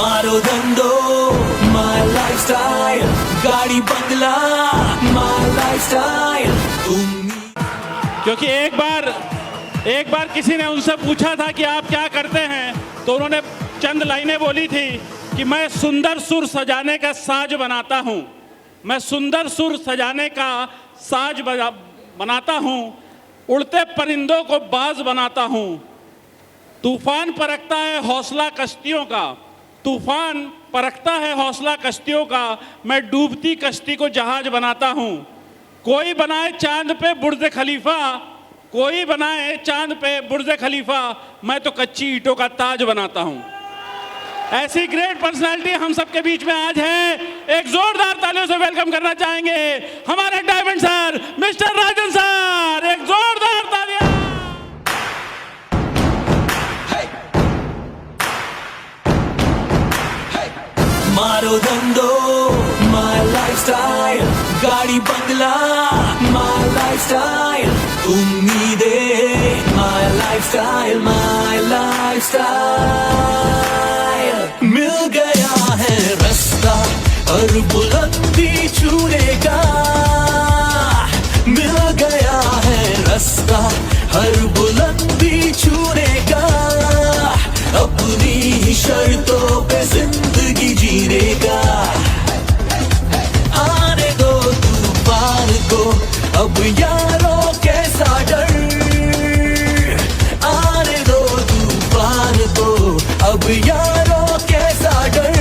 मारो धंधो my lifestyle, गाड़ी बंगला माय लाइफस्टाइल। क्योंकि एक बार किसी ने उनसे पूछा था कि आप क्या करते हैं, तो उन्होंने चंद लाइनें बोली थी कि मैं सुंदर सुर सजाने का साज बनाता हूँ, मैं सुंदर सुर सजाने का साज बनाता हूँ, उड़ते परिंदों को बाज बनाता हूँ। तूफान परखता है हौसला कश्तियों का, तूफान परखता है हौसला कश्तियों का, मैं डूबती कश्ती को जहाज बनाता हूँ। कोई बनाए चांद पे बुर्ज खलीफा, कोई बनाए चांद पे बुर्ज खलीफा, मैं तो कच्ची ईंटों का ताज बनाता हूँ। ऐसी ग्रेट पर्सनालिटी हम सबके बीच में आज है। एक जोरदार तालियों से वेलकम करना चाहेंगे हमारे डायमंड सर मिस्टर राजन सर। एक जोरदार तालियां। मारो धंधो माय लाइफस्टाइल, गाड़ी बंगला माय लाइफस्टाइल, उम्मीदें माय लाइफस्टाइल, माय लाइफस्टाइल। मिल गया है रास्ता और बुलंदी छूने का, मिल गया है रास्ता हर बुलंदी छूने का, अपनी ही शर्तों पे जिंदगी जीने का। आने दो तूफान को अब यारों कैसा डर, आने दो तूफान को अब यारों कैसा डर,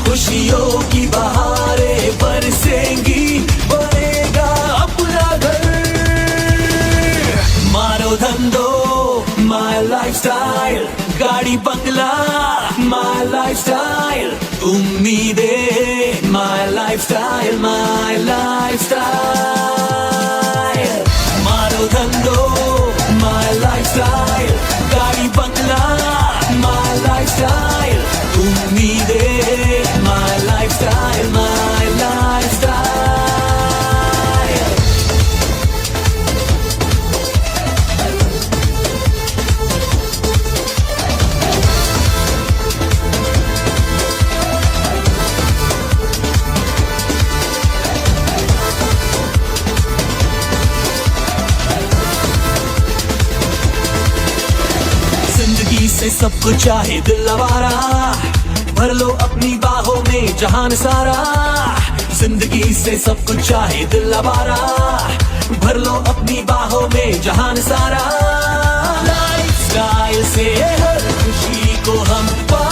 खुशियों की बहारें बरसेंगी, बनेगा अपना घर। मारो धंधो माय लाइफस्टाइल, गाड़ी बंगला माय लाइफस्टाइल, उम्मीदें माय लाइफस्टाइल, माय लाइफस्टाइल। मारो धंधो माय लाइफस्टाइल, गाड़ी बंगला माय लाइफस्टाइल, उम्मीदें माय लाइफस्टाइल, माय लाइफस्टाइल। से सब कुछ चाहे दिल आवारा, भर लो अपनी बाहों में जहान सारा। जिंदगी से सब कुछ चाहे दिल आवारा, भर लो अपनी बाहों में जहान सारा। लाइफस्टाइल से हर खुशी को हम पा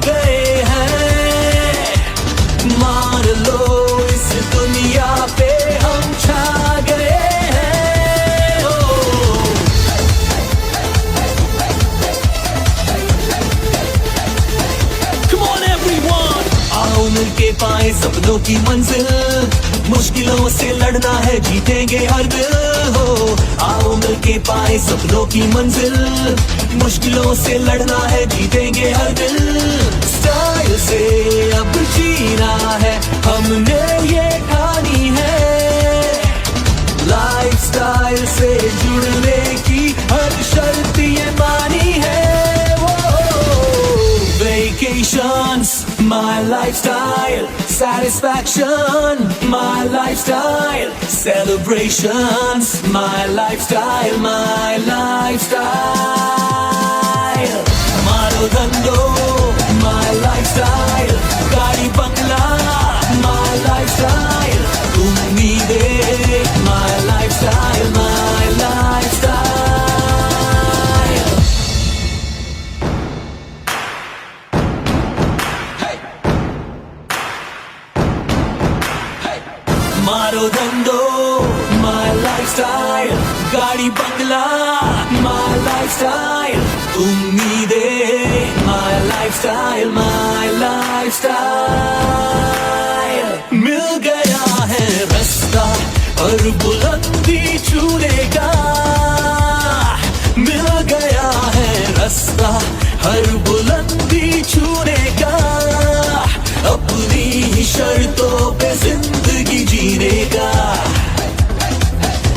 गए हैं, मान लो इस दुनिया पे हम छा गए हैं। मिलके पाए सपनों की मंजिल, मुश्किलों से लड़ना है जीतेंगे हर दिल हो। आओ मिलके पाए सपनों की मंजिल, मुश्किलों से लड़ना है जीतेंगे हर दिल। स्टाइल से अब जीना है हमने ये ठानी है, लाइफस्टाइल से जुड़ने की हर शर्त ये मानी है। Vacations, my lifestyle. Satisfaction, my lifestyle. Celebrations, my lifestyle, my lifestyle. Maro dhando, my lifestyle. Gaadi bangla, my lifestyle. Ummeedin, my lifestyle, my lifestyle. मारो धंधो माय लाइफस्टाइल, गाड़ी बंगला माय लाइफस्टाइल, उम्मीदें माय लाइफस्टाइल, माय लाइफस्टाइल। मिल गया है रास्ता और बुलंदी छूने का, मिल गया है रास्ता हर बुलंदी छूने का, अपनी ही शर्तों पे जिंदगी जीने का।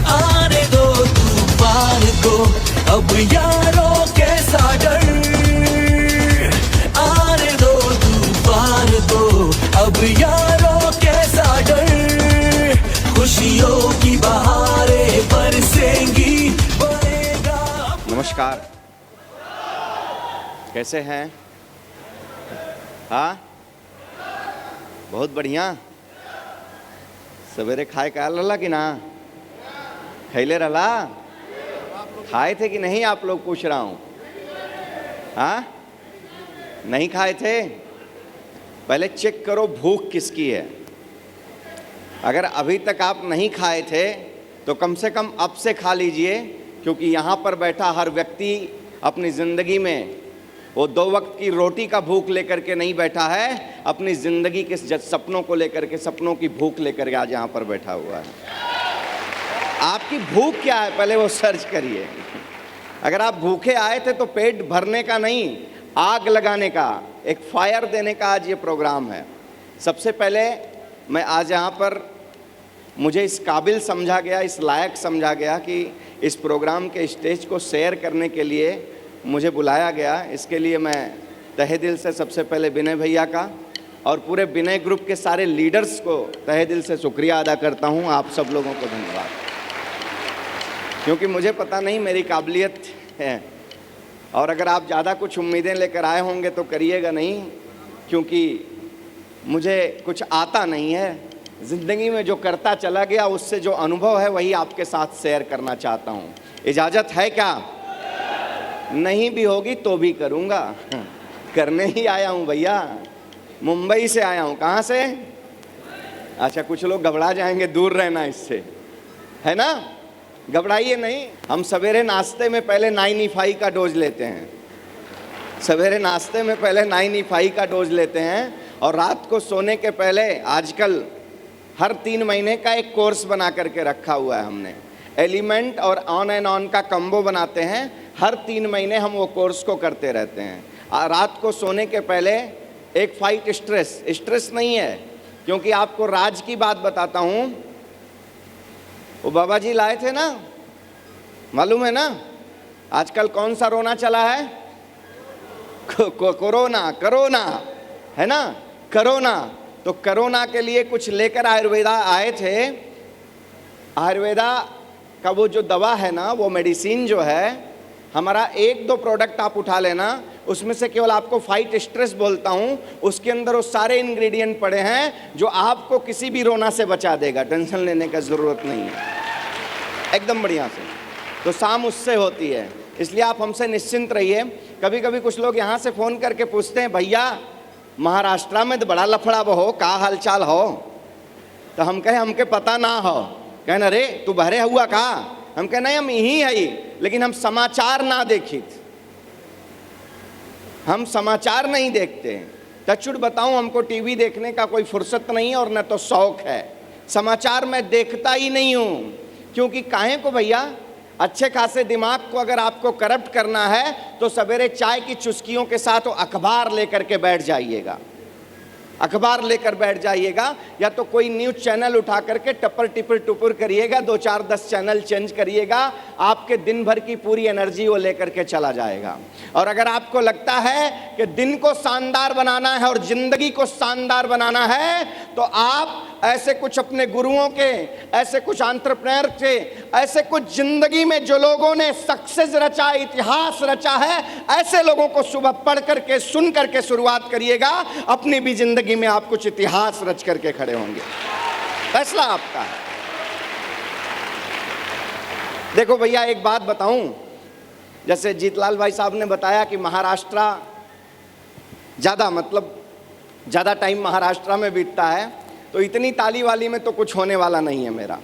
आने दो तूफान को अब यारों कैसा डर, आने दो नमस्कार। कैसे हैं? हाँ, बहुत बढ़िया। सवेरे खाए का लला कि ना खैले रला? खाए थे कि नहीं आप लोग, पूछ रहा हूँ। हाँ, नहीं खाए थे? पहले चेक करो भूख किसकी है। अगर अभी तक आप नहीं खाए थे तो कम से कम अब से खा लीजिए, क्योंकि यहाँ पर बैठा हर व्यक्ति अपनी ज़िंदगी में वो 2 वक्त की रोटी का भूख लेकर के नहीं बैठा है, अपनी ज़िंदगी के सपनों को लेकर के, सपनों की भूख लेकर के आज यहाँ पर बैठा हुआ है। आपकी भूख क्या है पहले वो सर्च करिए। अगर आप भूखे आए थे तो पेट भरने का नहीं, आग लगाने का, एक फायर देने का आज ये प्रोग्राम है। सबसे पहले मैं आज यहाँ पर, मुझे इस काबिल समझा गया, इस लायक समझा गया कि इस प्रोग्राम के स्टेज को शेयर करने के लिए मुझे बुलाया गया। इसके लिए मैं तहे दिल से सबसे पहले विनय भैया का और पूरे विनय ग्रुप के सारे लीडर्स को तहे दिल से शुक्रिया अदा करता हूँ। आप सब लोगों को धन्यवाद, क्योंकि मुझे पता नहीं मेरी काबिलियत है, और अगर आप ज़्यादा कुछ उम्मीदें लेकर आए होंगे तो करिएगा नहीं, क्योंकि मुझे कुछ आता नहीं है। ज़िंदगी में जो करता चला गया उससे जो अनुभव है वही आपके साथ शेयर करना चाहता हूँ। इजाज़त है क्या? नहीं भी होगी तो भी करूँगा, करने ही आया हूँ भैया। मुंबई से आया हूँ। कहाँ से? अच्छा, कुछ लोग घबरा जाएंगे, दूर रहना इससे, है ना? घबराइए नहीं। हम सवेरे नाश्ते में पहले 9E5 का डोज लेते हैं। सवेरे नाश्ते में पहले 9E5 का डोज लेते हैं, और रात को सोने के पहले आजकल हर 3 महीने का एक कोर्स बना करके रखा हुआ है हमने। एलिमेंट और ऑन एंड ऑन का कम्बो बनाते हैं। हर 3 महीने हम वो कोर्स को करते रहते हैं। रात को सोने के पहले एक फाइट स्ट्रेस नहीं है, क्योंकि आपको राज की बात बताता हूँ। वो बाबा जी लाए थे ना, मालूम है ना आजकल कौन सा रोना चला है? कोरोना, है ना? कोरोना। तो कोरोना के लिए कुछ लेकर आयुर्वेदा आए थे। आयुर्वेदा का वो जो दवा है ना, वो मेडिसिन जो है, हमारा 1-2 प्रोडक्ट आप उठा लेना, उसमें से केवल आपको फाइट स्ट्रेस बोलता हूँ, उसके अंदर वो सारे इंग्रेडिएंट पड़े हैं जो आपको किसी भी रोना से बचा देगा। टेंशन लेने का ज़रूरत नहीं है, एकदम बढ़िया से। तो शाम उससे होती है, इसलिए आप हमसे निश्चिंत रहिए। कभी कभी कुछ लोग यहाँ से फ़ोन करके पूछते हैं, भैया महाराष्ट्र में तो बड़ा लफड़ा हो, का हाल चाल हो? तो हम कहे हमके पता ना हो। कहना अरे तू बहरे हुआ का? हम कहे नहीं, हम यही है, लेकिन हम समाचार ना देखित, हम समाचार नहीं देखते। टचुड़ बताऊं, हमको टीवी देखने का कोई फुर्सत नहीं है, और न तो शौक है। समाचार मैं देखता ही नहीं हूँ, क्योंकि काहे को भैया, अच्छे खासे दिमाग को अगर आपको करप्ट करना है तो सवेरे चाय की चुस्कियों के साथ वो अखबार लेकर के बैठ जाइएगा। अखबार लेकर बैठ जाइएगा, या तो कोई न्यूज़ चैनल उठा करके टपर टिपर टुपुर करिएगा, 2-4-10 चैनल चेंज करिएगा, आपके दिन भर की पूरी एनर्जी वो लेकर के चला जाएगा। और अगर आपको लगता है कि दिन को शानदार बनाना है और ज़िंदगी को शानदार बनाना है, तो आप ऐसे कुछ अपने गुरुओं के, ऐसे कुछ एंटरप्रेन्योर के, ऐसे कुछ ज़िंदगी में जो लोगों ने सक्सेस रचा, इतिहास रचा है, ऐसे लोगों को सुबह पढ़ करके, सुन करके शुरुआत करिएगा। अपनी भी ज़िंदगी में आप कुछ इतिहास रच करके खड़े होंगे। फैसला आपका है। देखो भैया, एक बात बताऊं, जैसे जीतलाल भाई साहब ने बताया कि महाराष्ट्र ज़्यादा टाइम महाराष्ट्र में बीतता है, तो इतनी ताली वाली में तो कुछ होने वाला नहीं है मेरा।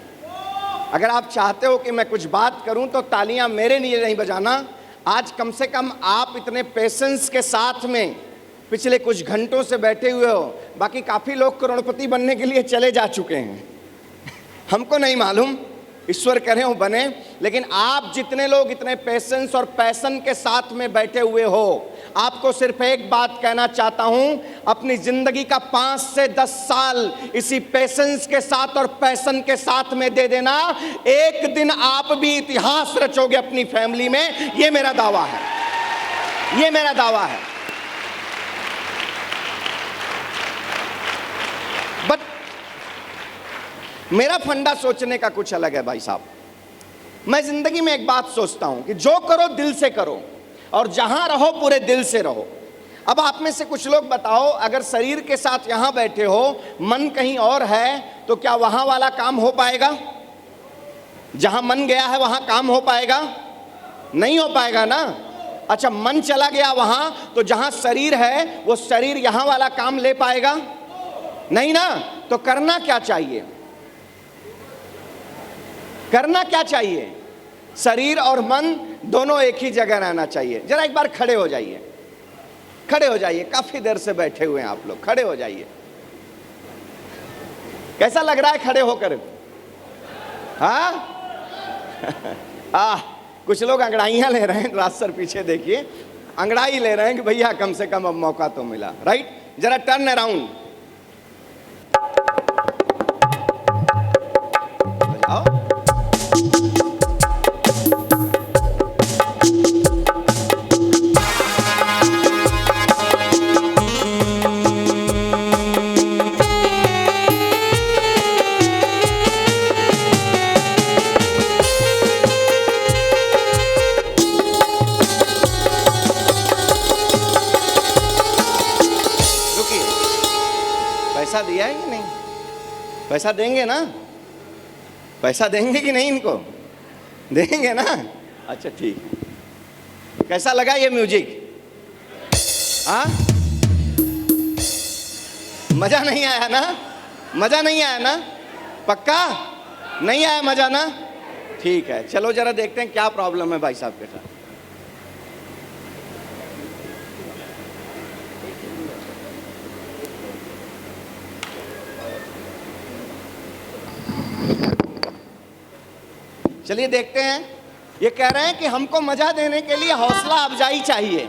अगर आप चाहते हो कि मैं कुछ बात करूं तो तालियां मेरे लिए नहीं बजाना। आज कम से कम आप इतने पेशेंस के साथ में पिछले कुछ घंटों से बैठे हुए हो। बाकी काफ़ी लोग करोड़पति बनने के लिए चले जा चुके हैं, हमको नहीं मालूम, ईश्वर करे हो बने। लेकिन आप जितने लोग इतने पेशेंस और पैशन के साथ में बैठे हुए हो, आपको सिर्फ एक बात कहना चाहता हूं, अपनी ज़िंदगी का 5 से 10 साल इसी पेशेंस के साथ और पैशन के साथ में दे देना। एक दिन आप भी इतिहास रचोगे अपनी फैमिली में, ये मेरा दावा है, ये मेरा दावा है। बट मेरा फंडा सोचने का कुछ अलग है भाई साहब। मैं जिंदगी में एक बात सोचता हूं कि जो करो दिल से करो और जहां रहो पूरे दिल से रहो। अब आप में से कुछ लोग बताओ, अगर शरीर के साथ यहां बैठे हो, मन कहीं और है, तो क्या वहां वाला काम हो पाएगा? जहां मन गया है वहां काम हो पाएगा? नहीं हो पाएगा ना। अच्छा, मन चला गया वहां, तो जहां शरीर है वो शरीर यहां वाला काम ले पाएगा? नहीं ना। तो करना क्या चाहिए? करना क्या चाहिए? शरीर और मन दोनों एक ही जगह रहना चाहिए। जरा एक बार खड़े हो जाइए, खड़े हो जाइए। काफी देर से बैठे हुए हैं आप लोग, खड़े हो जाइए। कैसा लग रहा है खड़े होकर? हाँ कुछ लोग अंगड़ाइयां ले रहे हैं। राज सर पीछे देखिए, अंगड़ाई ले रहे हैं कि भैया कम से कम अब मौका तो मिला। राइट, जरा टर्न अराउंड। पैसा दिया है कि नहीं? पैसा देंगे ना? पैसा देंगे कि नहीं? इनको देंगे ना? अच्छा ठीक। कैसा लगा ये म्यूजिक? हाँ, मजा नहीं आया ना? मजा नहीं आया ना? पक्का नहीं आया मजा ना? ठीक है, चलो जरा देखते हैं क्या प्रॉब्लम है भाई साहब के साथ। चलिए देखते हैं। ये कह रहे हैं कि हमको मजा देने के लिए हौसला अफजाई चाहिए।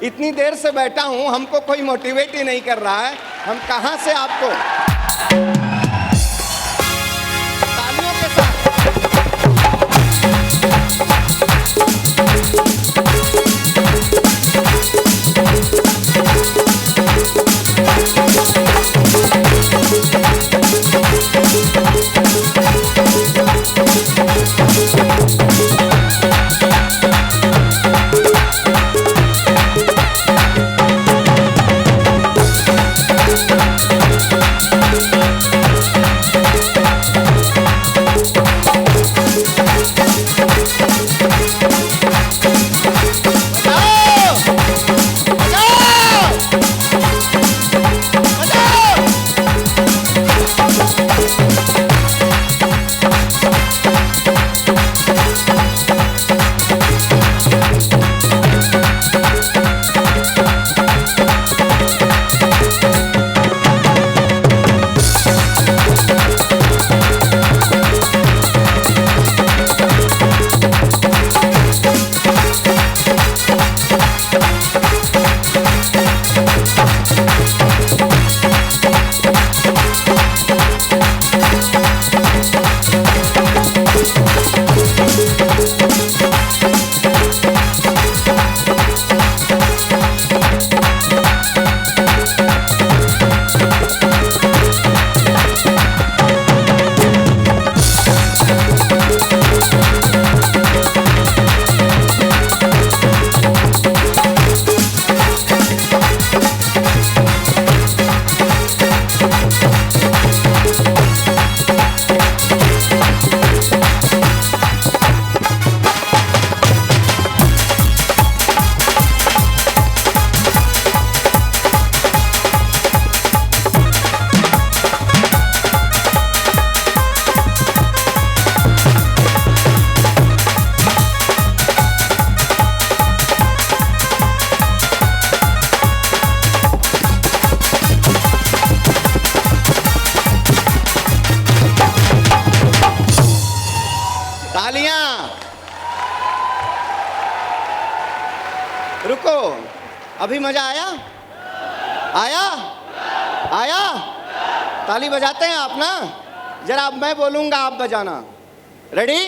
इतनी देर से बैठा हूं, हमको कोई मोटिवेट ही नहीं कर रहा है। हम कहां से आपको तालियों के साथ रुको, अभी मजा आया? आया? आया? ताली बजाते हैं आप ना? जरा अब मैं बोलूंगा, आप बजाना। रेडी?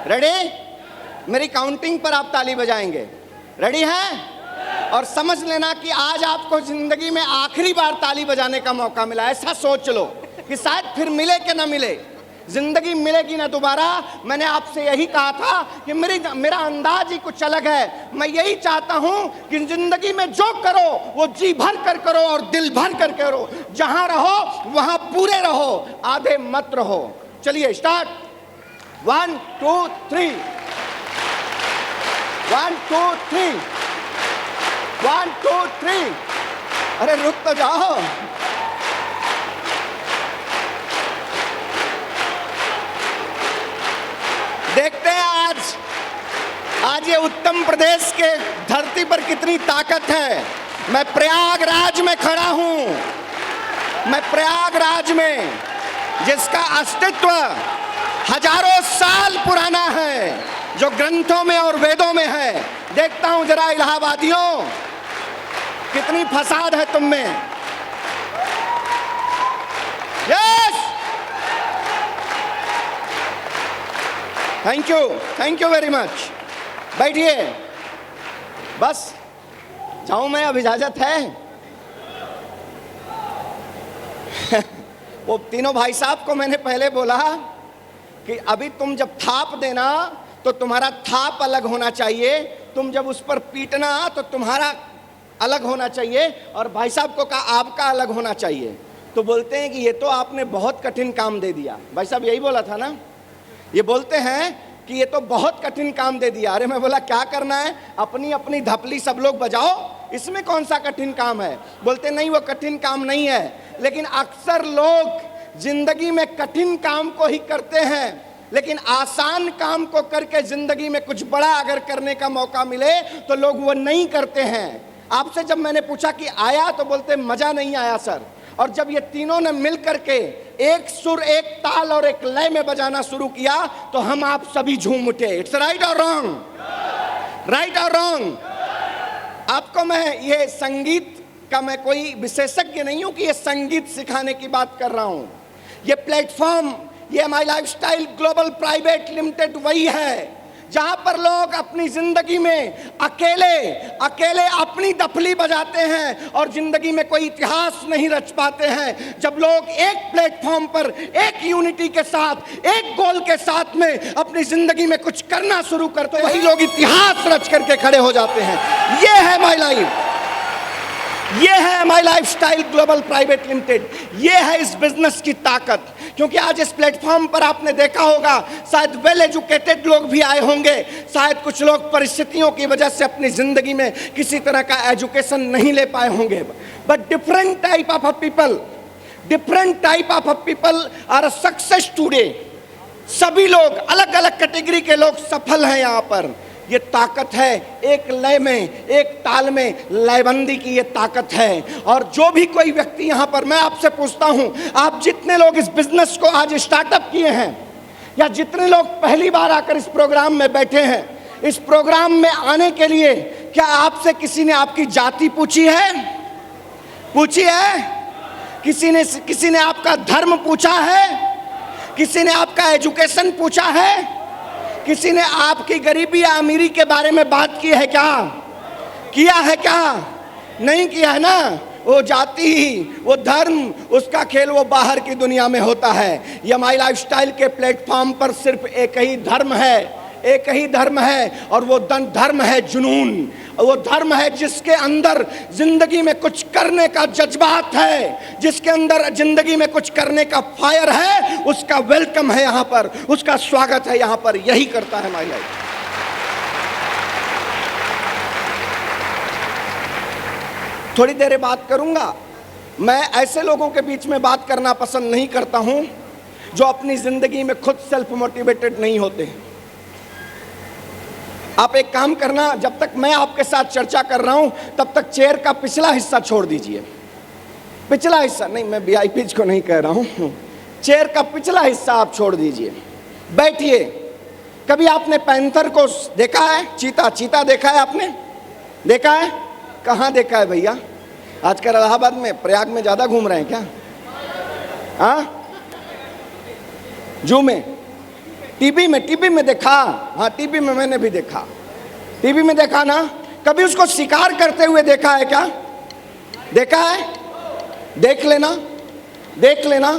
रेडी? मेरी काउंटिंग पर आप ताली बजाएंगे। रेडी हैं? और समझ लेना कि आज आपको जिंदगी में आखिरी बार ताली बजाने का मौका मिला। ऐसा सोच लो कि शायद फिर मिले कि ना मिले। जिंदगी मिलेगी ना दोबारा। मैंने आपसे यही कहा था कि मेरा अंदाज ही कुछ अलग है। मैं यही चाहता हूं कि जिंदगी में जो करो वो जी भर कर करो और दिल भर कर करो। जहां रहो वहां पूरे रहो, आधे मत रहो। चलिए स्टार्ट। 1 2 3 1 2 3 1 2 3। अरे रुक तो जाओ। देखते हैं आज ये उत्तर प्रदेश के धरती पर कितनी ताकत है। मैं प्रयागराज में खड़ा हूं। मैं प्रयागराज में, जिसका अस्तित्व हजारों साल पुराना है, जो ग्रंथों में और वेदों में है। देखता हूं जरा इलाहाबादियों, कितनी फसाद है तुम में। Yes, thank you very much. बैठिए, बस जाऊं मैं, अब इजाजत है। वो तीनों भाई साहब को मैंने पहले बोला कि अभी तुम जब थाप देना तो तुम्हारा थाप अलग होना चाहिए, तुम जब उस पर पीटना तो तुम्हारा अलग होना चाहिए, और भाई साहब को कहा आपका अलग होना चाहिए। तो बोलते हैं कि ये तो आपने बहुत कठिन काम दे दिया। भाई साहब यही बोला था ना, ये बोलते हैं कि ये तो बहुत कठिन काम दे दिया। अरे मैं बोला क्या करना है, अपनी अपनी धपली सब लोग बजाओ, इसमें कौन सा कठिन काम है। बोलते नहीं, वो कठिन काम नहीं है, लेकिन अक्सर लोग जिंदगी में कठिन काम को ही करते हैं, लेकिन आसान काम को करके जिंदगी में कुछ बड़ा अगर करने का मौका मिले तो लोग वो नहीं करते हैं। आपसे जब मैंने पूछा कि आया, तो बोलते मजा नहीं आया सर। और जब ये तीनों ने मिल करके एक सुर, एक ताल और एक लय में बजाना शुरू किया तो हम आप सभी झूम उठे। इट्स राइट और रॉन्ग? राइट और रॉन्ग? आपको मैं ये संगीत का मैं कोई विशेषज्ञ नहीं हूं कि ये संगीत सिखाने की बात कर रहा हूं। ये प्लेटफॉर्म, ये माई लाइफस्टाइल ग्लोबल प्राइवेट लिमिटेड वही है जहां पर लोग अपनी जिंदगी में अकेले अपनी दफली बजाते हैं और जिंदगी में कोई इतिहास नहीं रच पाते हैं। जब लोग एक प्लेटफॉर्म पर एक यूनिटी के साथ, एक गोल के साथ में अपनी जिंदगी में कुछ करना शुरू करते हैं, वही लोग इतिहास रच करके खड़े हो जाते हैं। ये है माई लाइफ, ये है माई लाइफस्टाइल ग्लोबल प्राइवेट लिमिटेड, ये है इस बिजनेस की ताकत। क्योंकि आज इस प्लेटफॉर्म पर आपने देखा होगा, शायद वेल एजुकेटेड लोग भी आए होंगे, शायद कुछ लोग परिस्थितियों की वजह से अपनी जिंदगी में किसी तरह का एजुकेशन नहीं ले पाए होंगे, but different type of people are success today. सभी लोग, अलग अलग कैटेगरी के लोग सफल हैं यहाँ पर। ये ताकत है, एक लय में, एक ताल में लयबंदी की ये ताकत है। और जो भी कोई व्यक्ति यहाँ पर, मैं आपसे पूछता हूँ, आप जितने लोग इस बिजनेस को आज स्टार्टअप किए हैं, या जितने लोग पहली बार आकर इस प्रोग्राम में बैठे हैं, इस प्रोग्राम में आने के लिए क्या आपसे किसी ने आपकी जाति पूछी है? पूछी है? किसी ने आपका धर्म पूछा है? किसी ने आपका एजुकेशन पूछा है? किसी ने आपकी गरीबी या अमीरी के बारे में बात की है क्या? किया है क्या? नहीं किया है ना। वो जाति, वो धर्म, उसका खेल वो बाहर की दुनिया में होता है। ये माई लाइफस्टाइल के प्लेटफॉर्म पर सिर्फ एक ही धर्म है, एक ही धर्म है, और वो धर्म है जुनून। वो धर्म है जिसके अंदर जिंदगी में कुछ करने का जज्बात है, जिसके अंदर जिंदगी में कुछ करने का फायर है। उसका वेलकम है यहाँ पर, उसका स्वागत है यहाँ पर। यही करता है माई लाइफ। थोड़ी देर बात करूंगा। मैं ऐसे लोगों के बीच में बात करना पसंद नहीं करता हूं जो अपनी जिंदगी में खुद सेल्फ मोटिवेटेड नहीं होते। आप एक काम करना, जब तक मैं आपके साथ चर्चा कर रहा हूं तब तक चेयर का पिछला हिस्सा छोड़ दीजिए। पिछला हिस्सा नहीं, मैं वीआईपीज को नहीं कह रहा हूं, चेयर का पिछला हिस्सा आप छोड़ दीजिए। बैठिए। कभी आपने पैंथर को देखा है? चीता देखा है आपने? देखा है? कहाँ देखा है भैया? आजकल इलाहाबाद में, प्रयाग में ज्यादा घूम रहे हैं क्या? हाँ, जू में, टीवी में देखा? हाँ, टीवी में मैंने भी देखा। टीवी में देखा ना? कभी उसको शिकार करते हुए देखा है क्या? देखा है? देख लेना।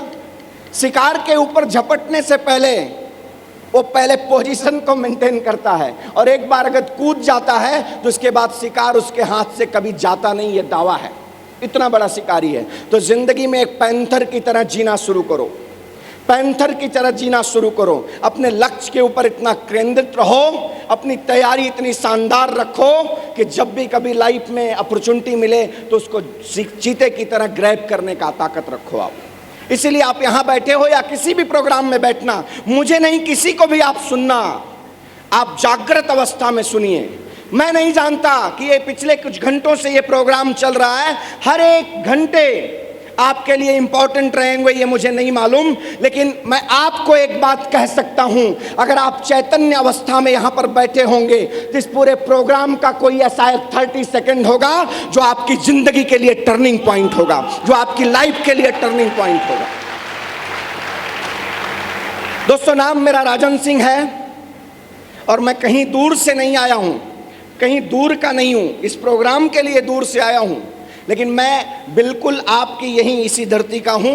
शिकार के ऊपर झपटने से पहले वो पहले पोजीशन को मेंटेन करता है, और एक बार अगर कूद जाता है तो उसके बाद शिकार उसके हाथ से कभी जाता नहीं, ये दावा है। इतना बड़ा शिकारी है। तो जिंदगी में एक पैंथर की तरह जीना शुरू करो, पैंथर की तरह जीना शुरू करो। अपने लक्ष्य के ऊपर इतना केंद्रित रहो, अपनी तैयारी इतनी शानदार रखो कि जब भी कभी लाइफ में अपॉर्चुनिटी मिले तो उसको चीते की तरह ग्रैब करने का ताकत रखो आप। इसीलिए आप यहाँ बैठे हो या किसी भी प्रोग्राम में बैठना, मुझे नहीं किसी को भी आप सुनना, आप जागृत अवस्था में सुनिए। मैं नहीं जानता कि ये पिछले कुछ घंटों से ये प्रोग्राम चल रहा है, हर एक घंटे आपके लिए इंपॉर्टेंट रहेंगे ये मुझे नहीं मालूम, लेकिन मैं आपको एक बात कह सकता हूं, अगर आप चैतन्य अवस्था में यहां पर बैठे होंगे तो इस पूरे प्रोग्राम का कोई ऐसा 30 सेकंड होगा जो आपकी जिंदगी के लिए टर्निंग पॉइंट होगा, जो आपकी लाइफ के लिए टर्निंग पॉइंट होगा। दोस्तों, नाम मेरा राजन सिंह है और मैं कहीं दूर से नहीं आया हूं, कहीं दूर का नहीं हूं, इस प्रोग्राम के लिए दूर से आया हूं, लेकिन मैं बिल्कुल आपकी यहीं इसी धरती का हूँ।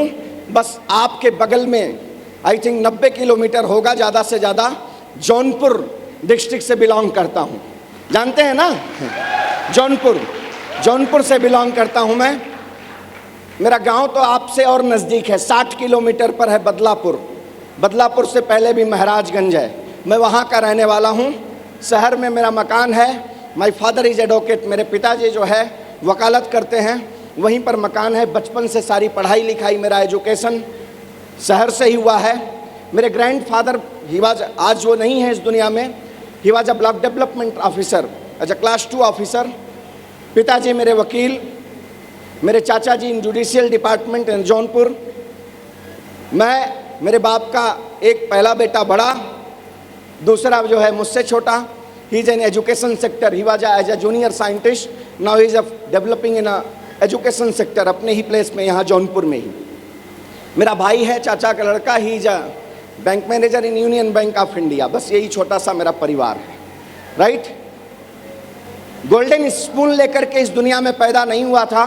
बस आपके बगल में आई थिंक 90 किलोमीटर होगा ज़्यादा से ज़्यादा, जौनपुर डिस्ट्रिक्ट से बिलोंग करता हूँ। जानते हैं ना, जौनपुर से बिलोंग करता हूँ मैं। मेरा गांव तो आपसे और नज़दीक है, 60 किलोमीटर पर है बदलापुर। बदलापुर से पहले भी महाराजगंज है, मैं वहाँ का रहने वाला हूँ। शहर में मेरा मकान है। माई फादर इज़ एडवोकेट, मेरे पिताजी जो है वकालत करते हैं, वहीं पर मकान है। बचपन से सारी पढ़ाई लिखाई, मेरा एजुकेशन शहर से ही हुआ है। मेरे ग्रैंडफादर ही वाज, आज वो नहीं है इस दुनिया में, he was a block development officer as a class 2 officer. पिताजी मेरे वकील, मेरे चाचा जी in judicial department in Jaunpur. मैं, मेरे बाप का एक पहला बेटा बड़ा, दूसरा जो है मुझसे छोटा। He is an education sector, he was as a junior scientist, now he is developing in education sector अपने ही प्लेस में, यहाँ जौनपुर में ही। मेरा भाई है, चाचा का लड़का, he is a bank manager in union bank of India. बस यही छोटा सा मेरा परिवार है, राइट। गोल्डन स्पून लेकर के इस दुनिया में पैदा नहीं हुआ था,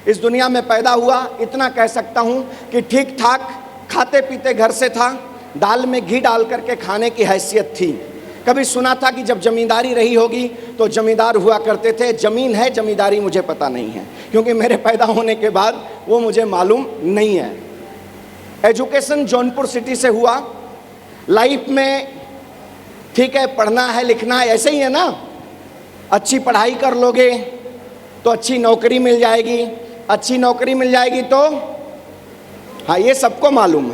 इस दुनिया में पैदा हुआ, इतना कह सकता हूँ कि ठीक ठाक खाते पीते घर से था। दाल में घी डाल करके खाने की हैसियत थी। कभी सुना था कि जब जमींदारी रही होगी तो जमींदार हुआ करते थे। ज़मीन है, जमींदारी मुझे पता नहीं है, क्योंकि मेरे पैदा होने के बाद वो मुझे मालूम नहीं है। एजुकेशन जौनपुर सिटी से हुआ। लाइफ में ठीक है, पढ़ना है, लिखना है, ऐसे ही है ना। अच्छी पढ़ाई कर लोगे तो अच्छी नौकरी मिल जाएगी, अच्छी नौकरी मिल जाएगी तो, हाँ ये सबको मालूम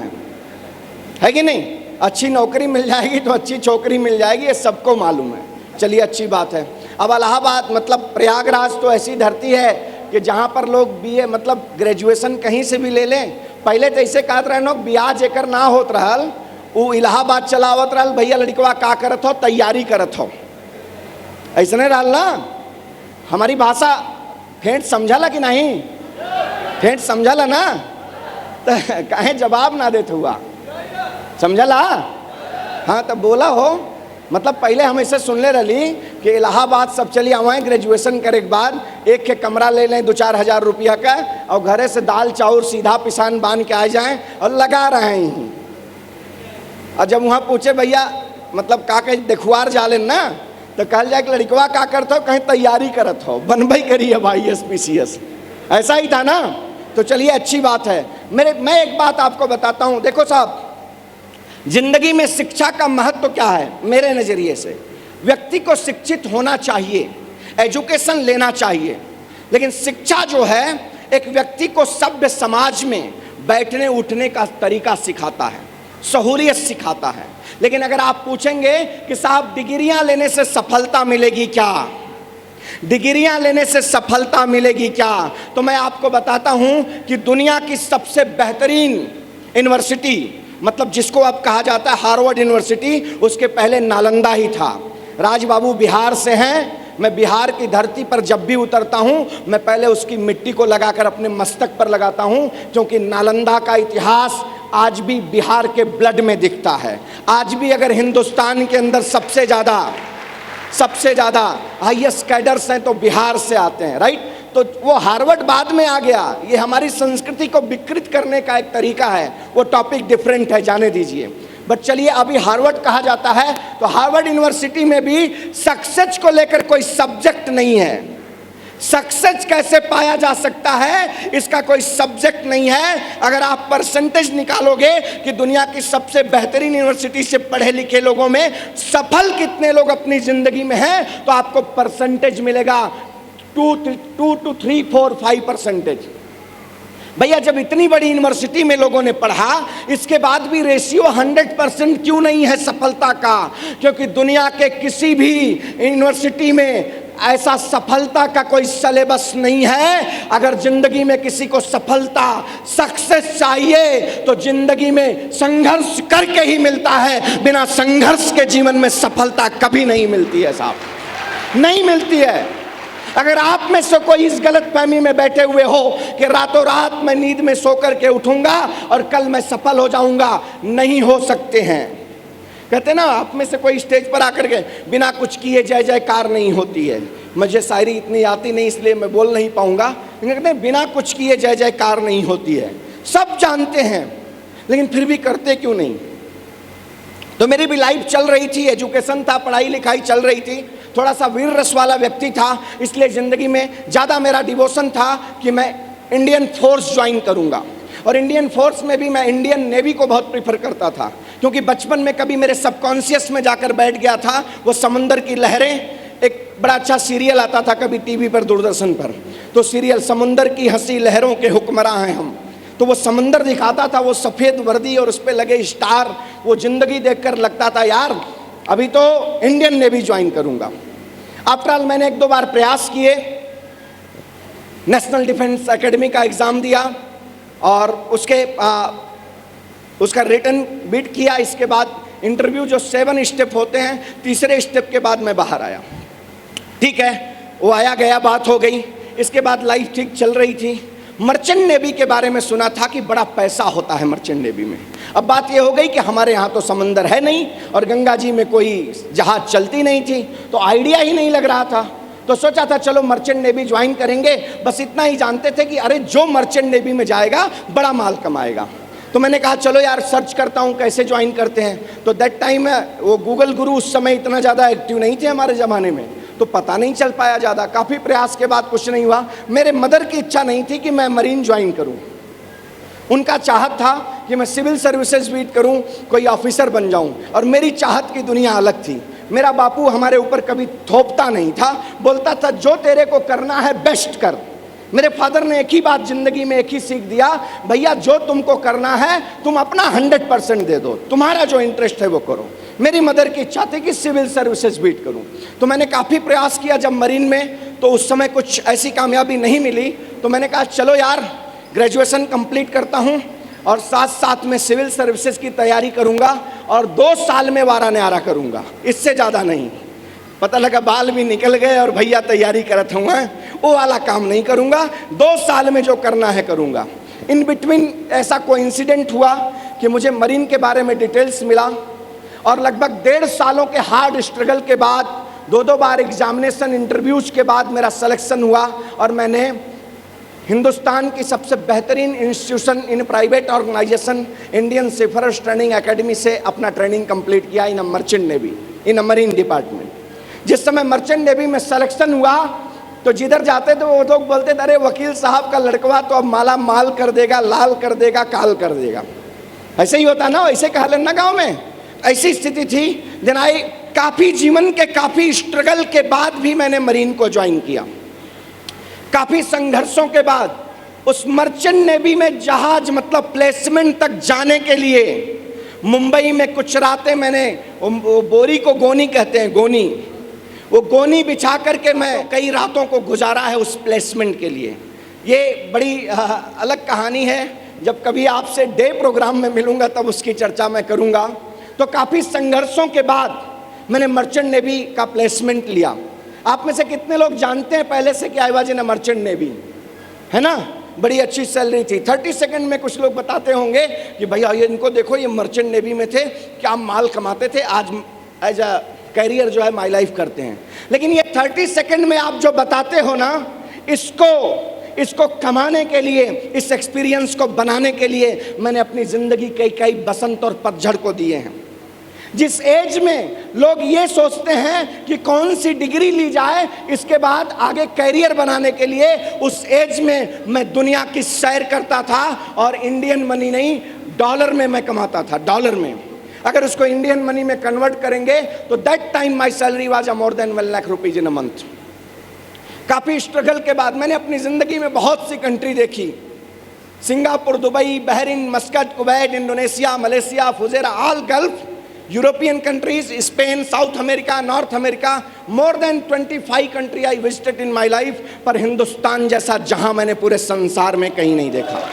है कि नहीं। अच्छी नौकरी मिल जाएगी तो अच्छी छोकरी मिल जाएगी, ये सबको मालूम है। चलिए अच्छी बात है। अब इलाहाबाद मतलब प्रयागराज तो ऐसी धरती है कि जहाँ पर लोग बीए मतलब ग्रेजुएशन कहीं से भी ले लें। पहले तो ऐसे कहते रहे लोग, ब्याज एकर ना होत रहल, वो इलाहाबाद चलावत रहल, भैया लड़कवा का करत हो, तैयारी करत हो, ऐसा नहीं रहल ना। हमारी भाषा फेंट समझला कि नहीं, फेंट समझला ना, तो कहें जवाब ना देते हुआ, समझला। हाँ तो बोला हो, मतलब पहले हम ऐसे सुन ले रही कि इलाहाबाद सब चलिए आवाए ग्रेजुएशन करे के बाद एक के कमरा ले लें 2-4 हज़ार रुपया का, और घरे से दाल चाउर सीधा पिसान बांध के आ जाएं और लगा रहे हैं। और जब वहाँ पूछे भैया मतलब का कहीं देखुआर जा लें ना, तो कहा जाए कि लड़कवा का करत हो, कहीं तैयारी करत हो, बनबई करी है भाई SPCS, ऐसा ही था ना। तो चलिए अच्छी बात है। मैं एक बात आपको बताता हूँ। देखो साहब, जिंदगी में शिक्षा का महत्व क्या है मेरे नज़रिए से। व्यक्ति को शिक्षित होना चाहिए, एजुकेशन लेना चाहिए, लेकिन शिक्षा जो है एक व्यक्ति को सभ्य समाज में बैठने उठने का तरीका सिखाता है, सहूलियत सिखाता है। लेकिन अगर आप पूछेंगे कि साहब डिग्रियां लेने से सफलता मिलेगी क्या, डिग्रियां लेने से सफलता मिलेगी क्या, तो मैं आपको बताता हूं कि दुनिया की सबसे बेहतरीन यूनिवर्सिटी, मतलब जिसको अब कहा जाता है हार्वर्ड यूनिवर्सिटी, उसके पहले नालंदा ही था। राजबाबू बिहार से हैं। मैं बिहार की धरती पर जब भी उतरता हूँ मैं पहले उसकी मिट्टी को लगाकर अपने मस्तक पर लगाता हूँ, क्योंकि नालंदा का इतिहास आज भी बिहार के ब्लड में दिखता है। आज भी अगर हिंदुस्तान के अंदर सबसे ज़्यादा हाईएस्ट कैडर्स हैं तो बिहार से आते हैं, राइट। तो वो हार्वर्ड बाद में आ गया। ये हमारी संस्कृति को विकृत करने का एक तरीका है, वो टॉपिक डिफरेंट है, जाने दीजिए। बट चलिए, अभी हार्वर्ड कहा जाता है, तो हार्वर्ड यूनिवर्सिटी में भी सक्सेस को लेकर कोई सब्जेक्ट नहीं है। सक्सेस कैसे पाया जा सकता है इसका कोई सब्जेक्ट नहीं है। अगर आप परसेंटेज निकालोगे कि दुनिया की सबसे बेहतरीन यूनिवर्सिटी से पढ़े लिखे लोगों में सफल कितने लोग अपनी जिंदगी में हैं, तो आपको परसेंटेज मिलेगा 2 to 3, 4, 5%। भैया, जब इतनी बड़ी यूनिवर्सिटी में लोगों ने पढ़ा, इसके बाद भी रेशियो 100% क्यों नहीं है सफलता का? क्योंकि दुनिया के किसी भी यूनिवर्सिटी में ऐसा सफलता का कोई सिलेबस नहीं है। अगर जिंदगी में किसी को सफलता, सक्सेस चाहिए, तो जिंदगी में संघर्ष करके ही मिलता है। बिना संघर्ष के जीवन में सफलता कभी नहीं मिलती है साहब, नहीं मिलती है। अगर आप में से कोई इस गलत फहमी में बैठे हुए हो कि रातों रात मैं नींद में सो करके उठूंगा और कल मैं सफल हो जाऊंगा, नहीं हो सकते हैं। कहते ना, आप में से कोई स्टेज पर आकर के बिना कुछ किए जय जयकार नहीं होती है। मुझे शायरी इतनी आती नहीं, इसलिए मैं बोल नहीं पाऊंगा। कहते हैं बिना कुछ किए जय जयकार नहीं होती है। सब जानते हैं, लेकिन फिर भी करते क्यों नहीं? तो मेरी भी लाइफ चल रही थी, एजुकेशन था, पढ़ाई लिखाई चल रही थी, थोड़ा सा वीर रस वाला व्यक्ति था, इसलिए ज़िंदगी में ज़्यादा मेरा डिवोशन था कि मैं इंडियन फोर्स ज्वाइन करूँगा। और इंडियन फोर्स में भी मैं इंडियन नेवी को बहुत प्रीफर करता था, क्योंकि बचपन में कभी मेरे सबकॉन्शियस में जाकर बैठ गया था वो समंदर की लहरें। एक बड़ा अच्छा सीरियल आता था कभी टीवी पर, दूरदर्शन पर, तो सीरियल समुंदर की हंसी लहरों के हुक्मरां हैं हम, तो वो समंदर दिखाता था, वो सफ़ेद वर्दी और उस पर लगे स्टार, वो ज़िंदगी देखकर लगता था यार अभी तो इंडियन नेवी ज्वाइन करूंगा। आफ्टर ऑल मैंने 1-2 बार प्रयास किए, नेशनल डिफेंस एकेडमी का एग्ज़ाम दिया और उसका रिटन बीट किया। इसके बाद इंटरव्यू जो 7 स्टेप होते हैं, तीसरे स्टेप के बाद मैं बाहर आया। ठीक है, वो आया गया, बात हो गई। इसके बाद लाइफ ठीक चल रही थी। मर्चेंट नेवी के बारे में सुना था कि बड़ा पैसा होता है मर्चेंट नेवी में। अब बात यह हो गई कि हमारे यहाँ तो समंदर है नहीं और गंगा जी में कोई जहाज चलती नहीं थी, तो आइडिया ही नहीं लग रहा था। तो सोचा था चलो मर्चेंट नेवी ज्वाइन करेंगे। बस इतना ही जानते थे कि अरे जो मर्चेंट नेवी में जाएगा बड़ा माल कमाएगा। तो मैंने कहा चलो यार सर्च करता हूँ कैसे ज्वाइन करते हैं। तो दैट टाइम वो गूगल गुरु उस समय इतना ज़्यादा एक्टिव नहीं थे हमारे ज़माने में, तो पता नहीं चल पाया ज़्यादा। काफ़ी प्रयास के बाद कुछ नहीं हुआ। मेरे मदर की इच्छा नहीं थी कि मैं मरीन ज्वाइन करूं, उनका चाहत था कि मैं सिविल सर्विसेज बीट करूं, कोई ऑफिसर बन जाऊं, और मेरी चाहत की दुनिया अलग थी। मेरा बापू हमारे ऊपर कभी थोपता नहीं था, बोलता था जो तेरे को करना है बेस्ट कर। मेरे फादर ने एक ही बात जिंदगी में एक ही सीख दिया, भैया जो तुमको करना है तुम अपना 100% दे दो, तुम्हारा जो इंटरेस्ट है वो करो। मेरी मदर की इच्छा थी कि सिविल सर्विसेज बीट करूं, तो मैंने काफ़ी प्रयास किया जब मरीन में, तो उस समय कुछ ऐसी कामयाबी नहीं मिली। तो मैंने कहा चलो यार ग्रेजुएशन कंप्लीट करता हूं और साथ साथ में सिविल सर्विसेज की तैयारी करूंगा और 2 साल में वारा न्यारा करूंगा, इससे ज़्यादा नहीं। पता लगा बाल भी निकल गए और भैया तैयारी करत हूँ, वो वाला काम नहीं करूँगा, 2 साल में जो करना है करूँगा। इन बिटवीन ऐसा कोई इंसिडेंट हुआ कि मुझे मरीन के बारे में डिटेल्स मिला और लगभग 1.5 सालों के हार्ड स्ट्रगल के बाद 2 बार एग्जामिनेशन इंटरव्यूज के बाद मेरा सिलेक्शन हुआ और मैंने हिंदुस्तान की सबसे बेहतरीन institution in private organization Indian seafarers training academy से अपना ट्रेनिंग कंप्लीट किया in a merchant navy, in a marine department. जिस समय मर्चेंट नेवी में सिलेक्शन हुआ तो जिधर जाते तो वो लोग बोलते थे अरे वकील साहब का लड़कवा तो अब माला माल कर देगा, लाल कर देगा, काल कर देगा। ऐसे ही होता ना, ऐसे कहा लेना गाँव में, ऐसी स्थिति थी। दिन आई काफ़ी जीवन के काफ़ी स्ट्रगल के बाद भी मैंने मरीन को ज्वाइन किया। काफ़ी संघर्षों के बाद उस मर्चेंट नेवी में जहाज मतलब प्लेसमेंट तक जाने के लिए मुंबई में कुछ रातें मैंने, वो बोरी को गोनी कहते हैं, गोनी, वो गोनी बिछा करके मैं कई रातों को गुजारा है उस प्लेसमेंट के लिए। ये बड़ी अलग कहानी है, जब कभी आपसे डे प्रोग्राम में मिलूंगा तब उसकी चर्चा मैं करूंगा। तो काफ़ी संघर्षों के बाद मैंने मर्चेंट नेवी का प्लेसमेंट लिया। आप में से कितने लोग जानते हैं पहले से कि I was in a merchant navy, है ना? बड़ी अच्छी सैलरी थी। 30 सेकंड में कुछ लोग बताते होंगे कि भैया ये इनको देखो, ये मर्चेंट नेवी में थे, क्या माल कमाते थे, आज एज अ कैरियर जो है माई लाइफ करते हैं। लेकिन ये 30 सेकंड में आप जो बताते हो ना, इसको कमाने के लिए, इस एक्सपीरियंस को बनाने के लिए मैंने अपनी जिंदगी कई बसंत और पतझड़ को दिए हैं। जिस एज में लोग ये सोचते हैं कि कौन सी डिग्री ली जाए इसके बाद आगे कैरियर बनाने के लिए, उस एज में मैं दुनिया की सैर करता था और इंडियन मनी नहीं, डॉलर में मैं कमाता था, डॉलर में। अगर उसको इंडियन मनी में कन्वर्ट करेंगे तो that time my salary was more than 1 lakh rupees in a month. काफ़ी स्ट्रगल के बाद मैंने अपनी ज़िंदगी में बहुत सी कंट्री देखी, Singapore, Dubai, Bahrain, Muscat, Kuwait, Indonesia, Malaysia, Fujairah, all gulf, European countries, Spain, south America, north America, more than 25 country I visited in my life. पर हिंदुस्तान जैसा जहां मैंने पूरे संसार में कहीं नहीं देखा।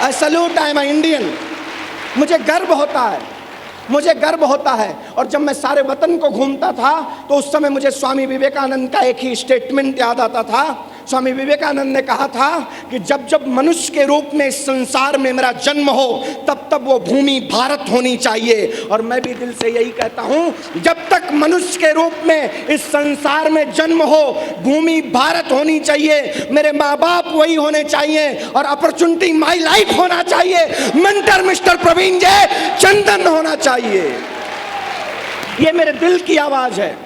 I salute, I am Indian. मुझे गर्व होता है, मुझे गर्व होता है। और जब मैं सारे वतन को घूमता था तो उस समय मुझे स्वामी विवेकानंद का एक ही स्टेटमेंट याद आता था। स्वामी विवेकानंद ने कहा था कि जब जब मनुष्य के रूप में इस संसार में मेरा जन्म हो तब तब वो भूमि भारत होनी चाहिए। और मैं भी दिल से यही कहता हूँ, जब तक मनुष्य के रूप में इस संसार में जन्म हो भूमि भारत होनी चाहिए, मेरे माँ बाप वही होने चाहिए और अपॉर्चुनिटी माई लाइफ होना चाहिए, मेंटर मिस्टर प्रवीण जय चंदन होना चाहिए। ये मेरे दिल की आवाज है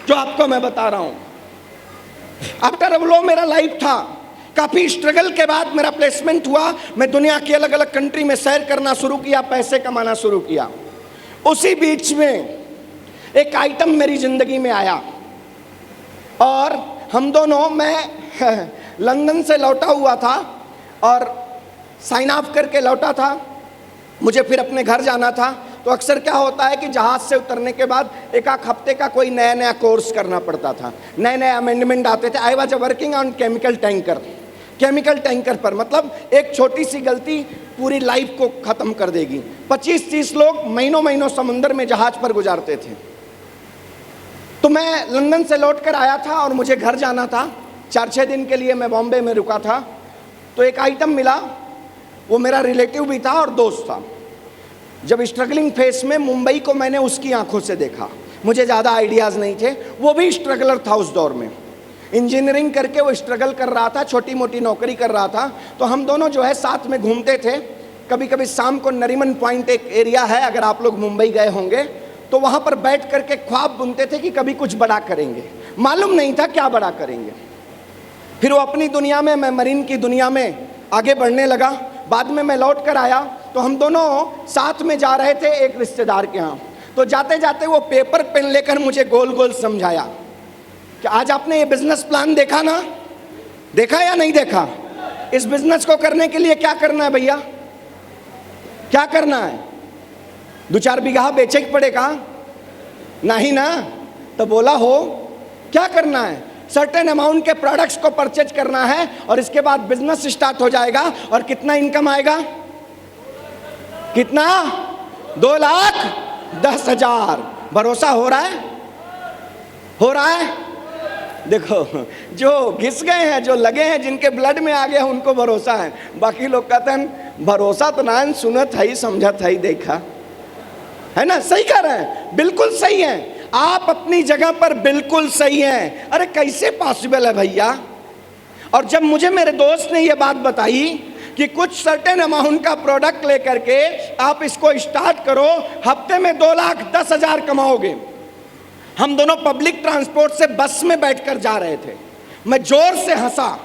जो आपको मैं बता रहा हूँ। आफ्टर वो मेरा लाइफ था, काफ़ी स्ट्रगल के बाद मेरा प्लेसमेंट हुआ। मैं दुनिया की अलग अलग कंट्री में सैर करना शुरू किया, पैसे कमाना शुरू किया। उसी बीच में एक आइटम मेरी ज़िंदगी में आया और हम दोनों, मैं लंदन से लौटा हुआ था और साइन ऑफ करके लौटा था, मुझे फिर अपने घर जाना था। तो अक्सर क्या होता है कि जहाज़ से उतरने के बाद एक आध हफ्ते का कोई नया नया कोर्स करना पड़ता था, नए नए अमेंडमेंट आते थे। I was working on chemical tanker पर, मतलब एक छोटी सी गलती पूरी लाइफ को ख़त्म कर देगी। 25-30 लोग महीनों समुंदर में जहाज़ पर गुजारते थे। तो मैं लंदन से लौट कर आया था और मुझे घर जाना था। 4-6 दिन के लिए मैं बॉम्बे में रुका था। तो एक आइटम मिला, वो मेरा रिलेटिव भी था और दोस्त था। जब स्ट्रगलिंग फेस में मुंबई को मैंने उसकी आंखों से देखा, मुझे ज़्यादा आइडियाज़ नहीं थे, वो भी स्ट्रगलर था उस दौर में, इंजीनियरिंग करके वो स्ट्रगल कर रहा था, छोटी मोटी नौकरी कर रहा था। तो हम दोनों जो है साथ में घूमते थे। कभी कभी शाम को नरीमन पॉइंट एक एरिया है, अगर आप लोग मुंबई गए होंगे तो वहाँ पर बैठ करके ख्वाब बुनते थे कि कभी कुछ बड़ा करेंगे। मालूम नहीं था क्या बड़ा करेंगे। फिर वो अपनी दुनिया में, मैं मरीन की दुनिया में आगे बढ़ने लगा। बाद में मैं लौट कर आया तो हम दोनों साथ में जा रहे थे एक रिश्तेदार के यहाँ। तो जाते जाते वो पेपर पेन लेकर मुझे गोल गोल समझाया कि आज आपने ये बिजनेस प्लान देखा ना, देखा या नहीं देखा? इस बिजनेस को करने के लिए क्या करना है भैया, क्या करना है? 2-4 बीघा बेचे के पड़ेगा नहीं ना? तो बोला हो क्या करना है, सर्टेन अमाउंट के प्रोडक्ट्स को परचेज करना है और इसके बाद बिजनेस स्टार्ट हो जाएगा। और कितना इनकम आएगा? कितना? 2,10,000। भरोसा हो रहा है? हो रहा है? देखो, जो घिस गए हैं, जो लगे हैं, जिनके ब्लड में आ गया है, उनको भरोसा है। बाकी लोग कहते हैं भरोसा तो ना, सुनत है, समझत है, देखा है ना। सही कह रहे हैं, बिल्कुल सही है, आप अपनी जगह पर बिल्कुल सही हैं। अरे कैसे पॉसिबल है भैया? और जब मुझे मेरे दोस्त ने ये बात बताई कि कुछ सर्टेन अमाउंट का प्रोडक्ट लेकर के आप इसको स्टार्ट करो, हफ्ते में 2,10,000 कमाओगे। हम दोनों पब्लिक ट्रांसपोर्ट से बस में बैठकर जा रहे थे। मैं जोर से हंसा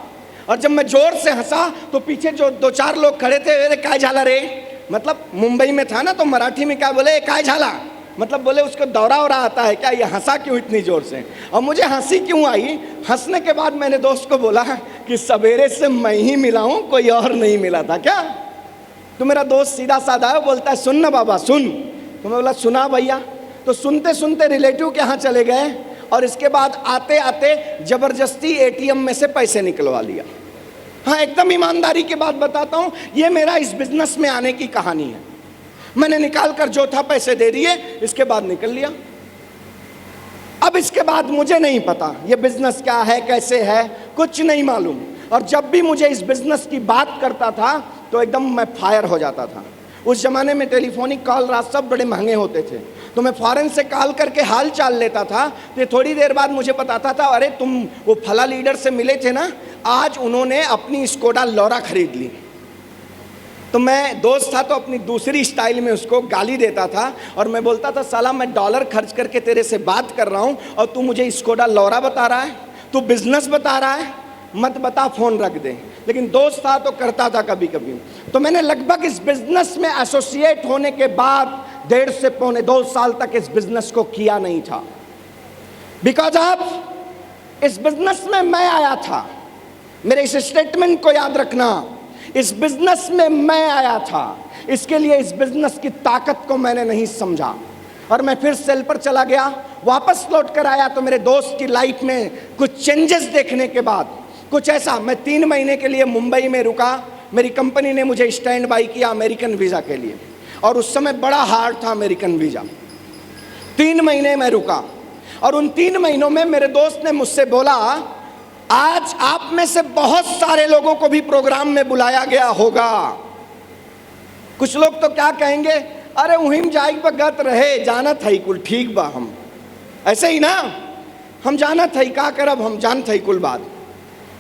और जब मैं जोर से हंसा तो पीछे जो 2-4 लोग खड़े थे, अरे काय झाला रे, मतलब मुंबई में था ना तो मराठी में क्या बोले, काय झाला, मतलब बोले उसको दौरा हो रहा आता है क्या, ये हंसा क्यों इतनी जोर से? और मुझे हंसी क्यों आई? हंसने के बाद मैंने दोस्त को बोला कि सवेरे से मैं ही मिला हूँ, कोई और नहीं मिला था क्या? तो मेरा दोस्त सीधा साधा है, बोलता है सुन ना बाबा सुन। तो मैं बोला सुना भैया। तो सुनते सुनते रिलेटिव के यहाँ चले गए और इसके बाद आते आते जबरदस्ती ATM में से पैसे निकलवा लिया। हाँ, एकदम ईमानदारी की बात बताता हूँ, ये मेरा इस बिजनेस में आने की कहानी है। मैंने निकाल कर जो था पैसे दे दिए, इसके बाद निकल लिया। अब इसके बाद मुझे नहीं पता ये बिजनेस क्या है, कैसे है, कुछ नहीं मालूम। और जब भी मुझे इस बिजनेस की बात करता था तो एकदम मैं फायर हो जाता था। उस जमाने में टेलीफोनिक कॉल रात सब बड़े महंगे होते थे, तो मैं फॉरेन से कॉल करके हाल चाल लेता था। तो थोड़ी देर बाद मुझे बताता था, अरे तुम वो फला लीडर से मिले थे ना, आज उन्होंने अपनी स्कोडा लौरा खरीद ली। तो मैं दोस्त था तो अपनी दूसरी स्टाइल में उसको गाली देता था और मैं बोलता था, साला मैं डॉलर खर्च करके तेरे से बात कर रहा हूँ और तू मुझे स्कोडा लौरा बता रहा है, तू बिजनेस बता रहा है, मत बता, फोन रख दे। लेकिन दोस्त था तो करता था कभी कभी। तो मैंने लगभग इस बिजनेस में एसोसिएट होने के बाद 1.5 से पौने 2 साल तक इस बिजनेस को किया नहीं था, बिकॉज अब इस बिजनेस में मैं आया था। मेरे इस स्टेटमेंट को याद रखना, इस बिजनेस में मैं आया था, इसके लिए इस बिजनेस की ताकत को मैंने नहीं समझा और मैं फिर सेल पर चला गया। वापस लौट कर आया तो मेरे दोस्त की लाइफ में कुछ चेंजेस देखने के बाद कुछ ऐसा, मैं 3 महीने के लिए मुंबई में रुका। मेरी कंपनी ने मुझे स्टैंड बाई किया अमेरिकन वीज़ा के लिए और उस समय बड़ा हार्ड था अमेरिकन वीज़ा। 3 महीने में रुका और उन 3 महीनों में मेरे दोस्त ने मुझसे बोला, आज आप में से बहुत सारे लोगों को भी प्रोग्राम में बुलाया गया होगा। कुछ लोग तो क्या कहेंगे, अरे उहिम जाई बगत रहे, जाना था ही कुल ठीक बा, हम ऐसे ही ना, हम जाना था ही, का करब, हम जान था ही कुल बात।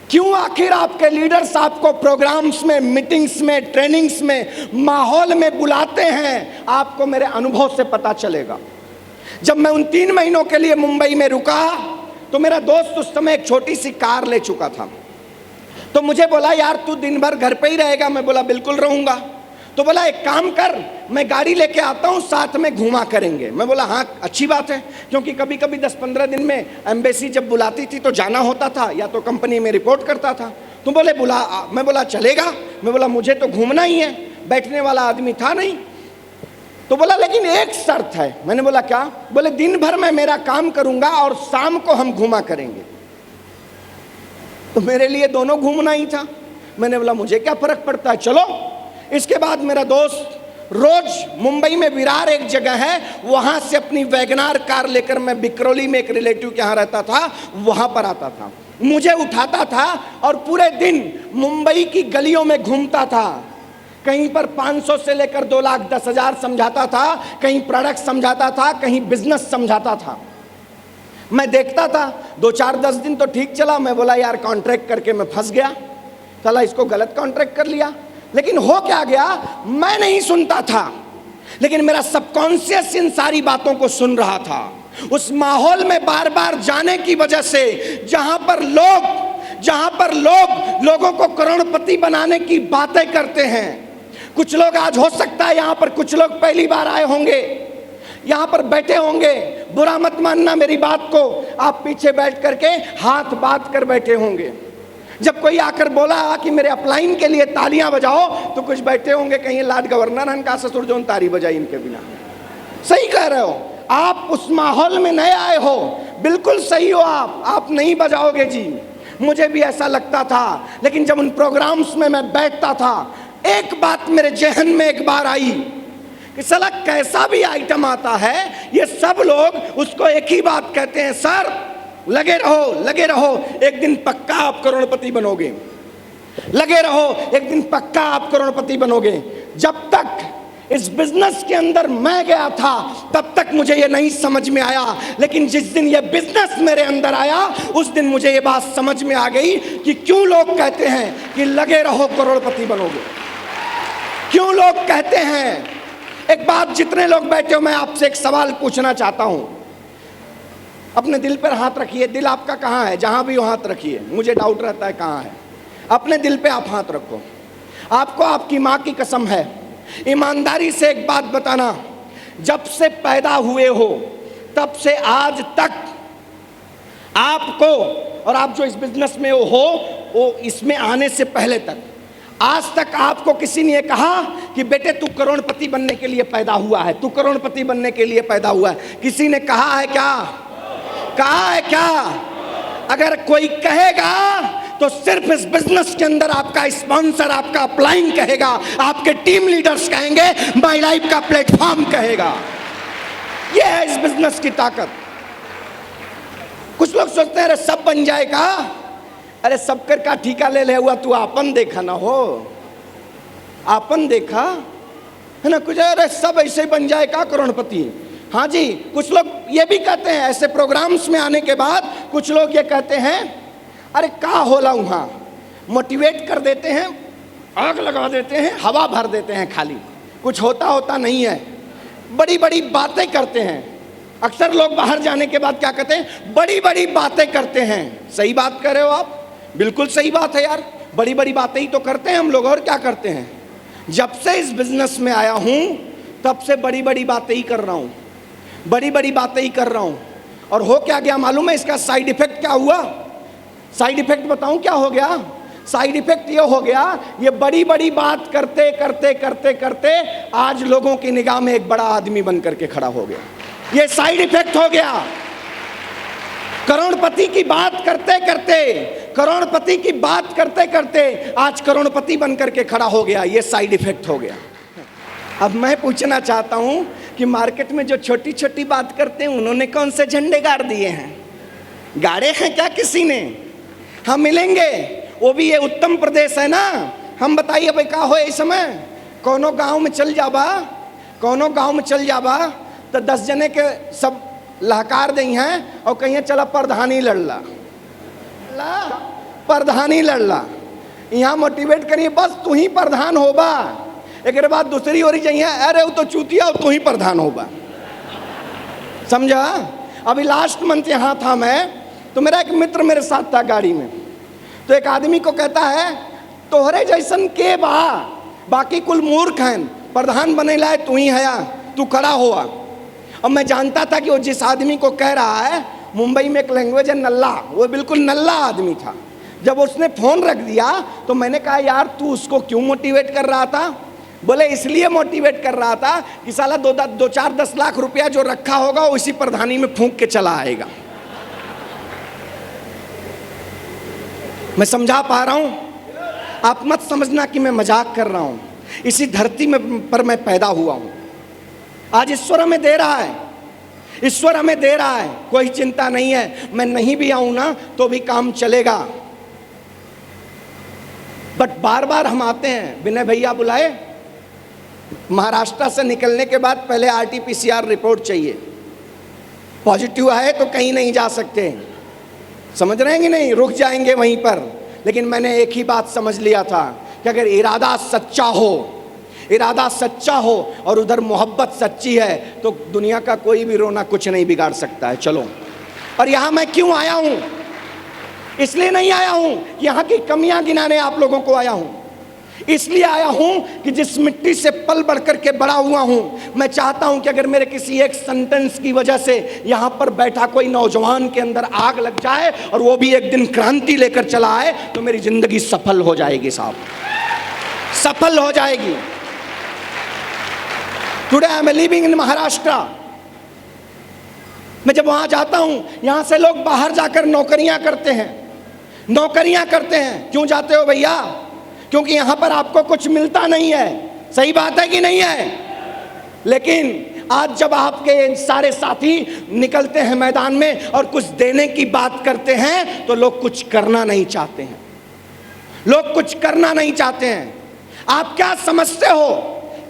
क्यों आखिर आपके लीडर्स आपको प्रोग्राम्स में, मीटिंग्स में, ट्रेनिंग्स में, माहौल में बुलाते हैं, आपको मेरे अनुभव से पता चलेगा। जब मैं उन 3 महीनों के लिए मुंबई में रुका तो मेरा दोस्त उस समय एक छोटी सी कार ले चुका था। तो मुझे बोला, यार तू दिन भर घर पे ही रहेगा? मैं बोला बिल्कुल रहूंगा। तो बोला एक काम कर, मैं गाड़ी लेके आता हूँ, साथ में घुमा करेंगे। मैं बोला हाँ अच्छी बात है, क्योंकि कभी कभी 10-15 दिन में एम्बेसी जब बुलाती थी तो जाना होता था या तो कंपनी में रिपोर्ट करता था। तुम बोले मैं बोला चलेगा। मैं बोला मुझे तो घूमना ही है, बैठने वाला आदमी था नहीं। तो बोला लेकिन एक शर्त है। मैंने बोला क्या? बोले दिन भर मैं मेरा काम करूंगा और शाम को हम घुमा करेंगे। तो मेरे लिए दोनों घूमना ही था। मैंने बोला मुझे क्या फर्क पड़ता है, चलो। इसके बाद मेरा दोस्त रोज मुंबई में विरार एक जगह है, वहां से अपनी वैगनार कार लेकर, मैं बिक्रोली में एक रिलेटिव के यहाँ रहता था, वहां पर आता था, मुझे उठाता था और पूरे दिन मुंबई की गलियों में घूमता था। कहीं पर 500 से लेकर 2,10,000 समझाता था, कहीं प्रोडक्ट समझाता था, कहीं बिजनेस समझाता था। मैं देखता था 2-4-10 दिन तो ठीक चला। मैं बोला यार कॉन्ट्रैक्ट करके मैं फंस गया, चला इसको गलत कॉन्ट्रैक्ट कर लिया। लेकिन हो क्या गया, मैं नहीं सुनता था, लेकिन मेरा सबकॉन्शियस इन सारी बातों को सुन रहा था। उस माहौल में बार बार जाने की वजह से जहां पर लोग लोगों को करोड़पति बनाने की बातें करते हैं। कुछ लोग आज हो सकता है यहाँ पर कुछ लोग पहली बार आए होंगे, यहाँ पर बैठे होंगे, बुरा मत मानना मेरी बात को, आप पीछे बैठ करके हाथ बांध कर बैठे होंगे। जब कोई आकर बोला कि मेरे अपलाइन के लिए तालियां बजाओ, तो कुछ बैठे होंगे कहीं लाड गवर्नर हन का ससुर जोन तारी बजाई इनके बिना। सही कह रहे हो, आप उस माहौल में नए आए हो, बिल्कुल सही हो, आप नहीं बजाओगे जी। मुझे भी ऐसा लगता था, लेकिन जब उन प्रोग्राम्स में मैं बैठता था, एक बात मेरे जहन में एक बार आई कि साला कैसा भी आइटम आता है, ये सब लोग उसको एक ही बात कहते हैं, सर लगे रहो, एक दिन पक्का आप करोड़पति बनोगे, लगे रहो, एक दिन पक्का आप करोड़पति बनोगे। जब तक इस बिजनेस के अंदर मैं गया था तब तक मुझे ये नहीं समझ में आया, लेकिन जिस दिन ये बिजनेस मेरे अंदर आया उस दिन मुझे ये बात समझ में आ गई कि क्यों लोग कहते हैं कि लगे रहो करोड़पति बनोगे, क्यों लोग कहते हैं। एक बात, जितने लोग बैठे हो, मैं आपसे एक सवाल पूछना चाहता हूं। अपने दिल पर हाथ रखिए। दिल आपका कहाँ है? जहां भी हो हाथ रखिए, मुझे डाउट रहता है कहाँ है। अपने दिल पे आप हाथ रखो। आपको आपकी माँ की कसम है, ईमानदारी से एक बात बताना, जब से पैदा हुए हो तब से आज तक आपको, और आप जो इस बिजनेस में हो, वो इसमें आने से पहले तक, आज तक आपको किसी ने कहा कि बेटे तू करोड़पति बनने के लिए पैदा हुआ है, तू करोड़पति बनने के लिए पैदा हुआ है? किसी ने कहा है क्या? कहा है क्या? अगर कोई कहेगा तो सिर्फ इस बिजनेस के अंदर आपका स्पॉन्सर, आपका अपलाइन कहेगा, आपके टीम लीडर्स कहेंगे, माय लाइफ का प्लेटफॉर्म कहेगा। यह है इस बिजनेस की ताकत। कुछ लोग सोचते हैं अरे सब बन जाएगा, अरे सब कर का ठिका ले हुआ, तू आपन देखा ना हो, आपन देखा। है ना, कुछ अरे सब ऐसे बन जाए का करोड़पति। हाँ जी, कुछ लोग ये भी कहते हैं, ऐसे प्रोग्राम्स में आने के बाद कुछ लोग ये कहते हैं अरे का होला वहाँ, मोटिवेट कर देते हैं, आग लगा देते हैं, हवा भर देते हैं, खाली कुछ होता नहीं है, बड़ी बड़ी बातें करते हैं। अक्सर लोग बाहर जाने के बाद क्या कहते हैं, बड़ी बड़ी बातें करते हैं। सही बात कर रहे हो आप, बिल्कुल सही बात है यार, बड़ी बड़ी बातें ही तो करते हैं हम लोग, और क्या करते हैं। जब से इस बिजनेस में आया हूँ तब से बड़ी बड़ी बातें ही कर रहा हूँ, बड़ी बड़ी बातें ही कर रहा हूँ। और हो क्या गया मालूम है, इसका साइड इफेक्ट क्या हुआ? साइड इफेक्ट बताऊं क्या हो गया? साइड इफेक्ट ये हो गया, ये बड़ी बड़ी बात करते करते करते करते आज लोगों की निगाह में एक बड़ा आदमी बन करके खड़ा हो गया। ये साइड इफेक्ट हो गया। करोड़पति की बात करते करते, करोड़पति की बात करते करते आज करोड़पति बन करके खड़ा हो गया। ये साइड इफेक्ट हो गया। अब मैं पूछना चाहता हूं कि मार्केट में जो छोटी छोटी बात करते हैं उन्होंने कौन से झंडे गाड़ दिए हैं? गाड़े हैं क्या किसी ने? हम मिलेंगे, वो भी ये उत्तम प्रदेश है ना। हम बताइए भाई का हो इस समय, कोनो गांव में चल जाबा, कोनो गांव में चल जाबा तो 10 जने के सब लहकार दी हैं और कहिए चला प्रधानी लड़ला, प्रधानी लड़ला। यहाँ मोटिवेट करिए बस तू ही प्रधान होबा, एक बाद दूसरी ओर जाइए अरे वो तो चूतिया तू ही प्रधान होबा। समझा? अभी लास्ट मंथ यहाँ था मैं, तो मेरा एक मित्र मेरे साथ था गाड़ी में, तो एक आदमी को कहता है तोहरे जैसन के बा, बाकी कुल मूर्ख हैं, प्रधान बने लाए तू ही है, तू खड़ा हुआ। और मैं जानता था कि वो जिस आदमी को कह रहा है, मुंबई में एक लैंग्वेज है नल्ला, वो बिल्कुल नल्ला आदमी था। जब उसने फ़ोन रख दिया तो मैंने कहा यार तू उसको क्यों मोटिवेट कर रहा था? बोले इसलिए मोटिवेट कर रहा था कि साला 2-4-10 लाख रुपया जो रखा होगा उसी प्रधानी में फूंक के चला आएगा। मैं समझा पा रहा हूं? आप मत समझना कि मैं मजाक कर रहा हूं। इसी धरती में पर मैं पैदा हुआ हूं। आज ईश्वर हमें दे रहा है, ईश्वर हमें दे रहा है, कोई चिंता नहीं है। मैं नहीं भी आऊं ना तो भी काम चलेगा। बट बार बार हम आते हैं, विनय भैया बुलाए, महाराष्ट्र से निकलने के बाद पहले RT-PCR रिपोर्ट चाहिए, पॉजिटिव आए तो कहीं नहीं जा सकते। समझ रहे हैं कि नहीं? रुक जाएंगे वहीं पर। लेकिन मैंने एक ही बात समझ लिया था कि अगर इरादा सच्चा हो, इरादा सच्चा हो और उधर मोहब्बत सच्ची है तो दुनिया का कोई भी रोना कुछ नहीं बिगाड़ सकता है। चलो, और यहाँ मैं क्यों आया हूँ? इसलिए नहीं आया हूँ यहाँ की कमियां गिनाने आप लोगों को आया हूँ, इसलिए आया हूँ कि जिस मिट्टी से पल बढ़ करके बड़ा हुआ हूँ, मैं चाहता हूँ कि अगर मेरे किसी एक सेंटेंस की वजह से यहाँ पर बैठा कोई नौजवान के अंदर आग लग जाए और वो भी एक दिन क्रांति लेकर चला आए तो मेरी जिंदगी सफल हो जाएगी साहब, सफल हो जाएगी। Today I am living in Maharashtra. मैं जब वहां जाता हूं, यहां से लोग बाहर जाकर नौकरियां करते हैं, नौकरियां करते हैं। क्यों जाते हो भैया? क्योंकि यहां पर आपको कुछ मिलता नहीं है। सही बात है कि नहीं है? लेकिन आज जब आपके सारे साथी निकलते हैं मैदान में और कुछ देने की बात करते हैं तो लोग कुछ करना नहीं चाहते हैं, लोग कुछ करना नहीं चाहते हैं। आप क्या समझते हो,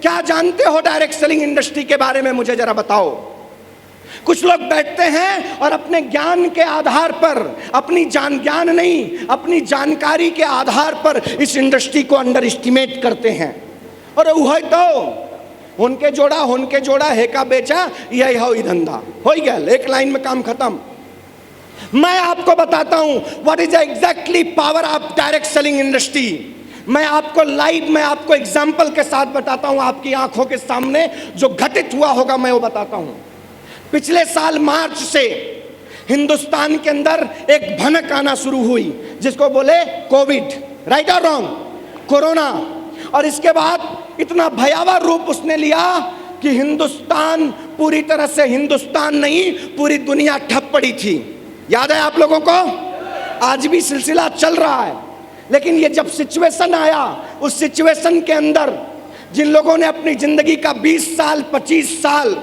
क्या जानते हो डायरेक्ट सेलिंग इंडस्ट्री के बारे में? मुझे जरा बताओ। कुछ लोग बैठते हैं और अपने ज्ञान के आधार पर, अपनी ज्ञान नहीं, अपनी जानकारी के आधार पर इस इंडस्ट्री को अंडर एस्टिमेट करते हैं। और वह तो उनके जोड़ा है का बेचा, यही हो धंधा हो गया, एक लाइन में काम खत्म। मैं आपको बताता हूं what is exactly power of direct selling industry. मैं आपको लाइव, मैं आपको एग्जाम्पल के साथ बताता हूं, आपकी आंखों के सामने जो घटित हुआ होगा मैं वो बताता हूं। पिछले साल मार्च से हिंदुस्तान के अंदर एक भनक आना शुरू हुई जिसको बोले कोविड, राइट और रॉन्ग, कोरोना। और इसके बाद इतना भयावह रूप उसने लिया कि हिंदुस्तान पूरी तरह से, हिंदुस्तान नहीं पूरी दुनिया ठप पड़ी थी। याद है आप लोगों को? आज भी सिलसिला चल रहा है। लेकिन ये जब सिचुएशन आया, उस सिचुएशन के अंदर जिन लोगों ने अपनी जिंदगी का 20 साल, 25 साल,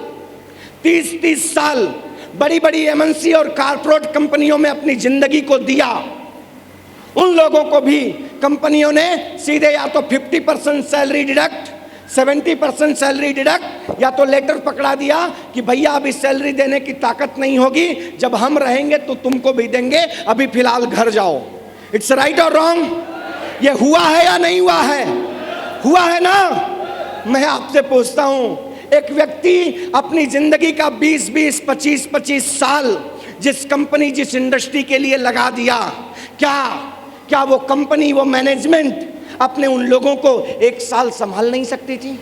30 साल बड़ी बड़ी MNC और कारपोरेट कंपनियों में अपनी जिंदगी को दिया, उन लोगों को भी कंपनियों ने सीधे या तो 50% सैलरी डिडक्ट 70% सैलरी डिडक्ट, या तो लेटर पकड़ा दिया कि भैया अभी सैलरी देने की ताकत नहीं होगी, जब हम रहेंगे तो तुमको भी देंगे, अभी फिलहाल घर जाओ। इट्स राइट और रॉन्ग? ये हुआ है या नहीं हुआ है? हुआ है ना? मैं आपसे पूछता हूं, एक व्यक्ति अपनी जिंदगी का 20-20, 25-25 साल जिस कंपनी, जिस इंडस्ट्री के लिए लगा दिया, क्या वो कंपनी, वो मैनेजमेंट अपने उन लोगों को 1 साल संभाल नहीं सकती थी?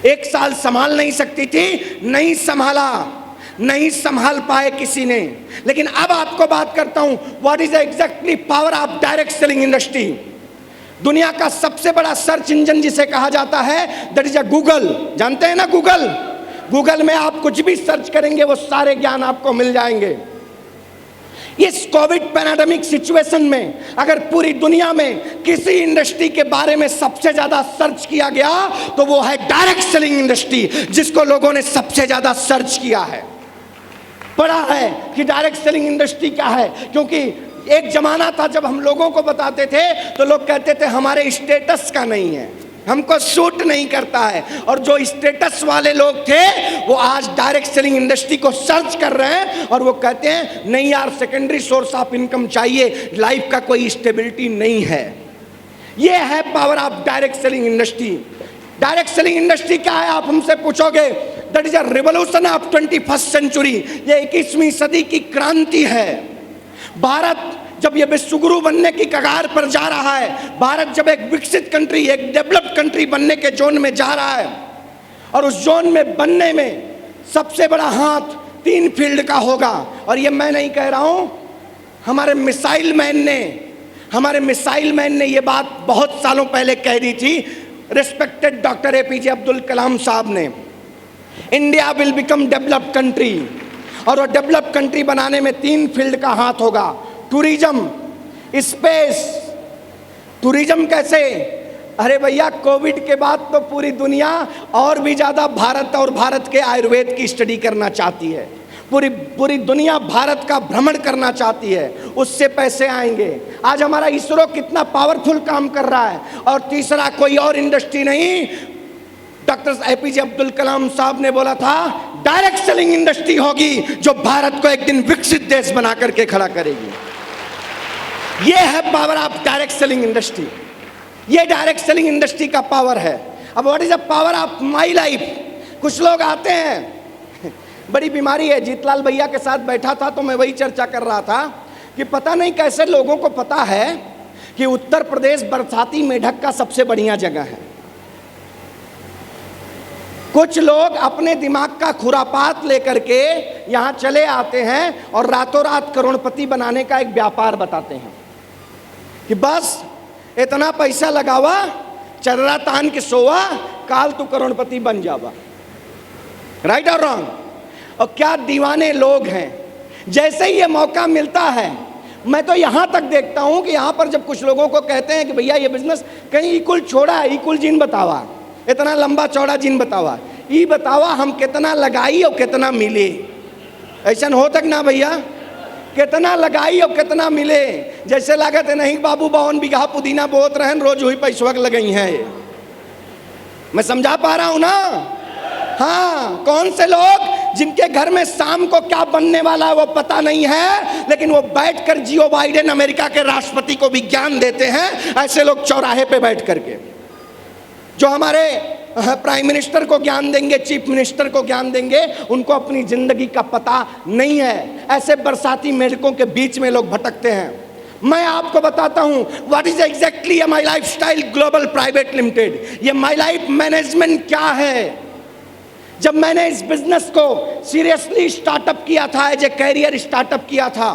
1 साल संभाल नहीं सकती थी? नहीं संभाला, नहीं संभाल पाए किसी ने। लेकिन अब आपको बात करता हूं, what is exactly power of direct selling industry. दुनिया का सबसे बड़ा सर्च इंजन जिसे कहा जाता है, दैट इज अ गूगल। जानते हैं ना गूगल? गूगल में आप कुछ भी सर्च करेंगे वो सारे ज्ञान आपको मिल जाएंगे। इस कोविड पैंडेमिक सिचुएशन में अगर पूरी दुनिया में किसी इंडस्ट्री के बारे में सबसे ज्यादा सर्च किया गया तो वो है डायरेक्ट सेलिंग इंडस्ट्री, जिसको लोगों ने सबसे ज्यादा सर्च किया है, पढ़ा है कि डायरेक्ट सेलिंग इंडस्ट्री क्या है। क्योंकि एक जमाना था जब हम लोगों को बताते थे तो लोग कहते थे हमारे स्टेटस का नहीं है, हमको सूट नहीं करता है। और जो स्टेटस वाले लोग थे वो आज डायरेक्ट सेलिंग इंडस्ट्री को सर्च कर रहे हैं और वो कहते हैं नहीं यार, सेकेंडरी सोर्स ऑफ इनकम चाहिए, लाइफ का कोई स्टेबिलिटी नहीं है। ये है power of direct selling industry. Direct selling industry क्या है, आप हमसे पूछोगे? That is a revolution of 21st century. ये 21वीं सदी की क्रांति है। भारत जब ये विश्वगुरु बनने की कगार पर जा रहा है, भारत जब एक विकसित कंट्री, एक डेवलप्ड कंट्री बनने के जोन में जा रहा है, और उस जोन में बनने में सबसे बड़ा हाथ 3 फील्ड का होगा। और ये मैं नहीं कह रहा हूं, हमारे मिसाइल मैन ने ये बात बहुत सालों पहले कह दी थी, respected doctor APJ Abdul Kalam साहब ने। India will become developed country, और वो डेवलप्ड कंट्री बनाने में 3 फील्ड का हाथ होगा। Tourism, space. टूरिज्म कैसे? अरे भैया, कोविड के बाद तो पूरी दुनिया और भी ज़्यादा भारत और भारत के आयुर्वेद की स्टडी करना चाहती है। पूरी दुनिया भारत का भ्रमण करना चाहती है, उससे पैसे आएंगे। आज हमारा इसरो कितना पावरफुल काम कर रहा है। और तीसरा कोई और इंडस्ट्री नहीं, डॉक्टर एपीजे अब्दुल कलाम साहब ने बोला था डायरेक्ट सेलिंग इंडस्ट्री होगी जो भारत को एक दिन विकसित देश बना करके खड़ा करेगी। ये है power of direct selling industry. ये डायरेक्ट सेलिंग इंडस्ट्री का पावर है। अब what is the power of my life? कुछ लोग आते हैं, बड़ी बीमारी है। जीतलाल भैया के साथ बैठा था तो मैं वही चर्चा कर रहा था कि पता नहीं कैसे लोगों को पता है कि उत्तर प्रदेश बरसाती मेढक का सबसे बढ़िया जगह है। कुछ लोग अपने दिमाग का खुरापात लेकर के यहाँ चले आते हैं और रातों रात करोड़पति बनाने का एक व्यापार बताते हैं कि बस इतना पैसा लगावा, चर्रा तान के सोवा, काल तू करोड़पति बन जावा। राइट और रॉन्ग? और क्या दीवाने लोग हैं। जैसे ही ये मौका मिलता है, मैं तो यहाँ तक देखता हूँ कि यहाँ पर जब कुछ लोगों को कहते हैं कि भैया ये बिजनेस कहीं इक्वल छोड़ा है, इक्वल जीन बतावा, इतना लंबा चौड़ा जीन बतावा, ये बतावा हम कितना लगाई और कितना मिले। ऐसा हो तक ना भैया, कितना लगाई और कितना मिले। जैसे लागत है नहीं बाबू 52 बीघा पुदीना बोत रहन, रोज हुई पैसवा लगाई है। मैं समझा पा रहा हूं ना? हाँ, कौन से लोग जिनके घर में शाम को क्या बनने वाला है वो पता नहीं है, लेकिन वो बैठकर जियो बाइडेन अमेरिका के राष्ट्रपति को भी ज्ञान देते हैं। ऐसे लोग चौराहे पे बैठ करके जो हमारे प्राइम मिनिस्टर को ज्ञान देंगे, चीफ मिनिस्टर को ज्ञान देंगे, उनको अपनी जिंदगी का पता नहीं है। ऐसे बरसाती मेढकों के बीच में लोग भटकते हैं। मैं आपको बताता हूं what is exactly my life style global private limited. ये माई लाइफ मैनेजमेंट क्या है। जब मैंने इस बिजनेस को सीरियसली स्टार्टअप किया था, एज ए कैरियर स्टार्टअप किया था,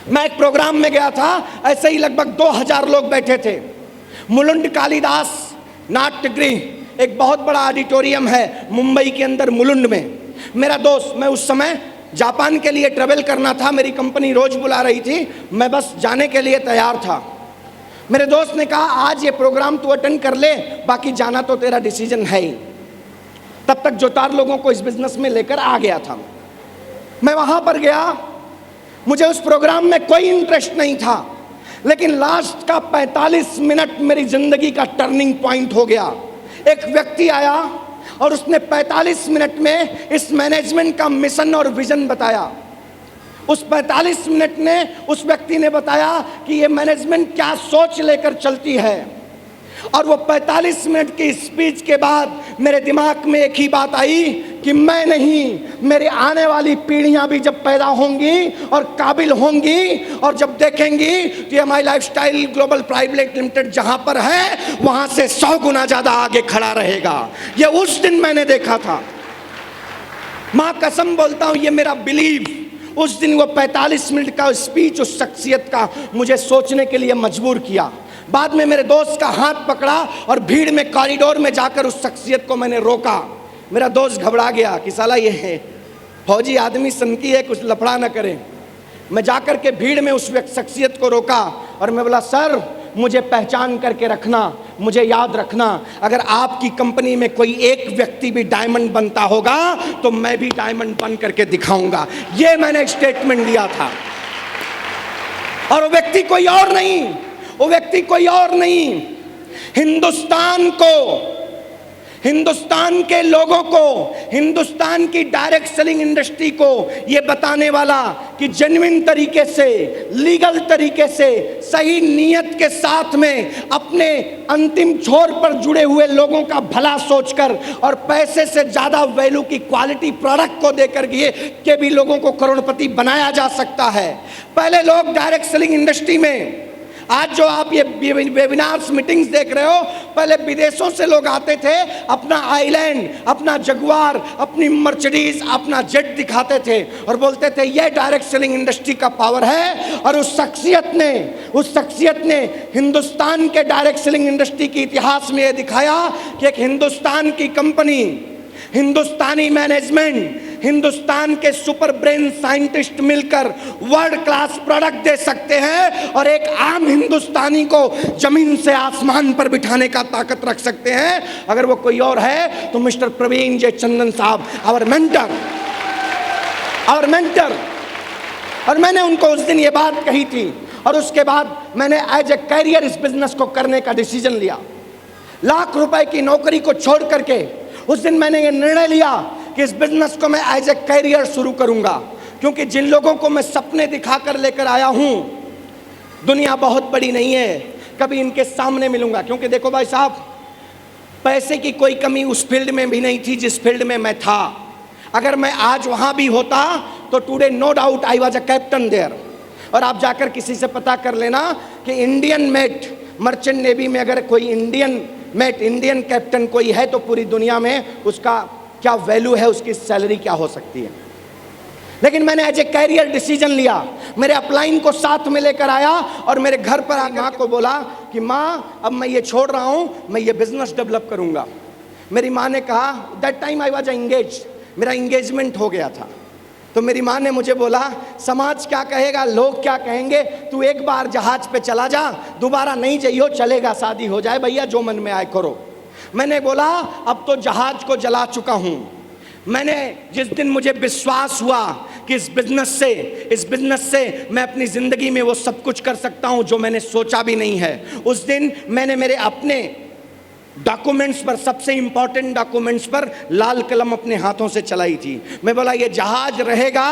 मैं एक प्रोग्राम में गया था, ऐसे ही लगभग 2000 लोग बैठे थे। मुलुंड कालिदास नाट्यगृह एक बहुत बड़ा ऑडिटोरियम है मुंबई के अंदर मुलुंड में। मेरा दोस्त, मैं उस समय जापान के लिए ट्रेवल करना था, मेरी कंपनी रोज बुला रही थी, मैं बस जाने के लिए तैयार था। मेरे दोस्त ने कहा आज ये प्रोग्राम तू अटेंड कर ले, बाकी जाना तो तेरा डिसीजन है ही। तब तक जो 4 लोगों को इस बिजनेस में लेकर आ गया था। मैं वहां पर गया, मुझे उस प्रोग्राम में कोई इंटरेस्ट नहीं था, लेकिन लास्ट का 45 मिनट मेरी जिंदगी का टर्निंग पॉइंट हो गया। एक व्यक्ति आया और उसने 45 मिनट में इस मैनेजमेंट का मिशन और विजन बताया। उस 45 मिनट में उस व्यक्ति ने बताया कि ये मैनेजमेंट क्या सोच लेकर चलती है। और वो 45 मिनट की स्पीच के बाद मेरे दिमाग में एक ही बात आई कि मैं नहीं, मेरी आने वाली पीढ़ियां भी जब पैदा होंगी और काबिल होंगी और जब देखेंगी कि हमारी लाइफस्टाइल ग्लोबल प्राइवेट लिमिटेड जहां पर है वहां से 100 गुना ज्यादा आगे खड़ा रहेगा। ये उस दिन मैंने देखा था। मां कसम बोलता हूं, ये मेरा बिलीव। उस दिन वो 45 मिनट का स्पीच उस शख्सियत का मुझे सोचने के लिए मजबूर किया। बाद में मेरे दोस्त का हाथ पकड़ा और भीड़ में कॉरिडोर में जाकर उस शख्सियत को मैंने रोका। मेरा दोस्त घबरा गया कि साला ये है फौजी आदमी, सनकी है, कुछ लफड़ा ना करे। मैं जाकर के भीड़ में उस शख्सियत को रोका और मैं बोला, सर मुझे पहचान करके रखना, मुझे याद रखना, अगर आपकी कंपनी में कोई एक व्यक्ति भी डायमंड बनता होगा तो मैं भी डायमंड बन करके दिखाऊंगा। ये मैंने स्टेटमेंट दिया था। और वो व्यक्ति कोई और नहीं, वो व्यक्ति कोई और नहीं, हिंदुस्तान को, हिंदुस्तान के लोगों को, हिंदुस्तान की डायरेक्ट सेलिंग इंडस्ट्री को ये बताने वाला कि जेन्युइन तरीके से, लीगल तरीके से, सही नीयत के साथ में अपने अंतिम छोर पर जुड़े हुए लोगों का भला सोचकर और पैसे से ज्यादा वैल्यू की क्वालिटी प्रोडक्ट को देकर के भी लोगों को करोड़पति बनाया जा सकता है। पहले लोग डायरेक्ट सेलिंग इंडस्ट्री में, आज जो आप ये वेबिनार्स मीटिंग्स देख रहे हो, पहले विदेशों से लोग आते थे, अपना आइलैंड, अपना जगुआर, अपनी मर्सिडीज, अपना जेट दिखाते थे और बोलते थे ये डायरेक्ट सेलिंग इंडस्ट्री का पावर है। और उस शख्सियत ने हिंदुस्तान के डायरेक्ट सेलिंग इंडस्ट्री के इतिहास में ये दिखाया कि एक हिंदुस्तान की कंपनी, हिंदुस्तानी मैनेजमेंट, हिंदुस्तान के सुपर ब्रेन साइंटिस्ट मिलकर वर्ल्ड क्लास प्रोडक्ट दे सकते हैं और एक आम हिंदुस्तानी को जमीन से आसमान पर बिठाने का ताकत रख सकते हैं। अगर वो कोई और है तो मिस्टर प्रवीण जे चंदन साहब, आवर मेंटर। और मैंने उनको उस दिन ये बात कही थी और उसके बाद मैंने एज ए कैरियर इस बिजनेस को करने का डिसीजन लिया। लाख रुपए की नौकरी को छोड़ करके उस दिन मैंने ये निर्णय लिया कि इस बिजनेस को मैं एज ए कैरियर शुरू करूंगा। क्योंकि जिन लोगों को मैं सपने दिखाकर लेकर आया हूं, दुनिया बहुत बड़ी नहीं है, कभी इनके सामने मिलूंगा। क्योंकि देखो भाई साहब, पैसे की कोई कमी उस फील्ड में भी नहीं थी जिस फील्ड में मैं था। अगर मैं आज वहां भी होता तो today no doubt I was a captain there. और आप जाकर किसी से पता कर लेना कि इंडियन मेट, मर्चेंट नेवी में अगर कोई इंडियन मेट, इंडियन कैप्टन कोई है तो पूरी दुनिया में उसका क्या वैल्यू है, उसकी सैलरी क्या हो सकती है। लेकिन मैंने एज ए कैरियर डिसीजन लिया। मेरे अपलाइन को साथ में लेकर आया और मेरे घर पर आकर माँ को बोला कि माँ अब मैं ये छोड़ रहा हूँ, मैं ये बिजनेस डेवलप करूँगा। मेरी माँ ने कहा, that time I was engage, मेरा इंगेजमेंट हो गया था। तो मेरी माँ ने मुझे बोला, समाज क्या कहेगा, लोग क्या कहेंगे, तू एक बार जहाज पे चला जा, दोबारा नहीं जाइयो, चलेगा, शादी हो जाए भैया, जो मन में आए करो। मैंने बोला अब तो जहाज को जला चुका हूं। मैंने जिस दिन मुझे विश्वास हुआ कि इस बिजनेस से मैं अपनी जिंदगी में वो सब कुछ कर सकता हूं जो मैंने सोचा भी नहीं है, उस दिन मैंने मेरे अपने डॉक्यूमेंट्स पर, सबसे इंपॉर्टेंट डॉक्यूमेंट्स पर लाल कलम अपने हाथों से चलाई थी। मैं बोला ये जहाज रहेगा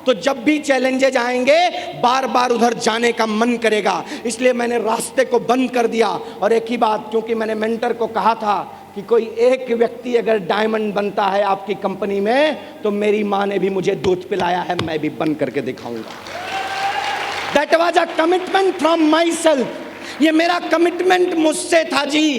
तो जब भी चैलेंजेज आएंगे बार बार उधर जाने का मन करेगा। इसलिए मैंने रास्ते को बंद कर दिया। और एक ही बात, क्योंकि मैंने मेंटर को कहा था कि कोई एक व्यक्ति अगर डायमंड बनता है आपकी कंपनी में तो मेरी माँ ने भी मुझे दूध पिलाया है, मैं भी बन करके दिखाऊंगा। That was a commitment from my self. ये मेरा कमिटमेंट मुझसे था जी,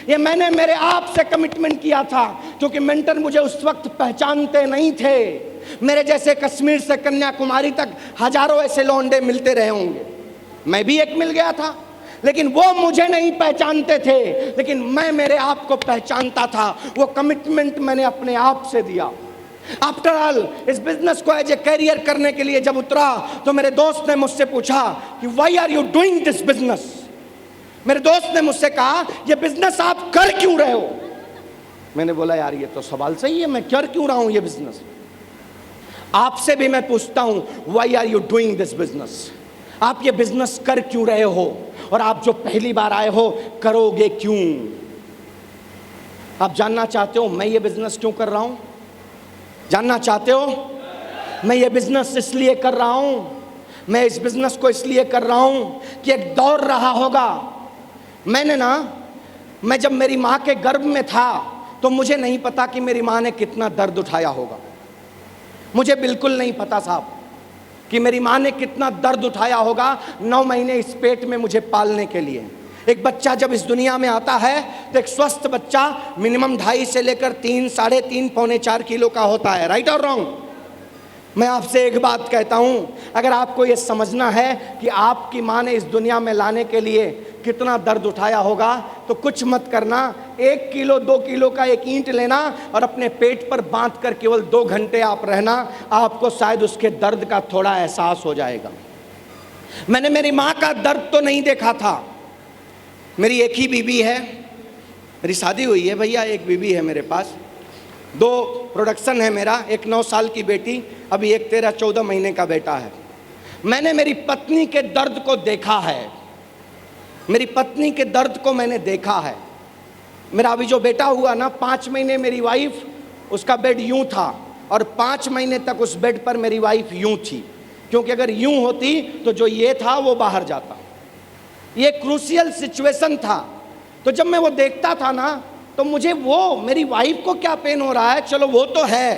ये मैंने मेरे आप से कमिटमेंट किया था। क्योंकि मेंटर मुझे उस वक्त पहचानते नहीं थे। मेरे जैसे कश्मीर से कन्याकुमारी तक हजारों ऐसे लौंडे मिलते रहे होंगे, मैं भी एक मिल गया था, लेकिन वो मुझे नहीं पहचानते थे, लेकिन मैं मेरे आप को पहचानता था। वो कमिटमेंट मैंने अपने आप से दिया। आफ्टर ऑल इस बिजनेस को एज ए कैरियर करने के लिए जब उतरा तो मेरे दोस्त ने मुझसे पूछा कि why are you doing this business. मेरे दोस्त ने मुझसे कहा ये बिजनेस आप कर क्यों रहे हो। मैंने बोला यार ये तो सवाल सही है, मैं कर क्यों रहा हूं ये बिजनेस। आपसे भी मैं पूछता हूं why are you doing this business, आप ये बिजनेस कर क्यों रहे हो, और आप जो पहली बार आए हो करोगे क्यों। आप जानना चाहते हो मैं ये बिजनेस क्यों कर रहा हूं? जानना चाहते हो? मैं ये बिजनेस इसलिए कर रहा हूं, मैं इस बिजनेस को इसलिए कर रहा हूं कि एक दौर रहा होगा। मैं जब मेरी माँ के गर्भ में था तो मुझे नहीं पता कि मेरी माँ ने कितना दर्द उठाया होगा। मुझे बिल्कुल नहीं पता साहब कि मेरी माँ ने कितना दर्द उठाया होगा 9 महीने इस पेट में मुझे पालने के लिए। एक बच्चा जब इस दुनिया में आता है तो एक स्वस्थ बच्चा मिनिमम 2.5 से लेकर 3, 3.5, पौने 4 किलो का होता है। राइट और रॉन्ग? मैं आपसे एक बात कहता हूं, अगर आपको ये समझना है कि आपकी माँ ने इस दुनिया में लाने के लिए कितना दर्द उठाया होगा तो कुछ मत करना। 1 किलो 2 किलो का एक ईंट लेना और अपने पेट पर बांध कर केवल 2 घंटे आप रहना, आपको शायद उसके दर्द का थोड़ा एहसास हो जाएगा। मैंने मेरी माँ का दर्द तो नहीं देखा था। मेरी एक ही बीबी है, मेरी शादी हुई है भैया, एक बीबी है मेरे पास, 2 प्रोडक्शन है मेरा, एक 9 साल की बेटी, अभी एक 13-14 महीने का बेटा है। मैंने मेरी पत्नी के दर्द को देखा है, मेरी पत्नी के दर्द को मैंने देखा है। मेरा अभी जो बेटा हुआ ना, 5 महीने मेरी वाइफ, उसका बेड यूं था और 5 महीने तक उस बेड पर मेरी वाइफ यूं थी, क्योंकि अगर यूं होती तो जो ये था वो बाहर जाता। ये क्रूशियल सिचुएशन था। तो जब मैं वो देखता था ना तो मुझे वो मेरी वाइफ को क्या पेन हो रहा है, चलो वो तो है।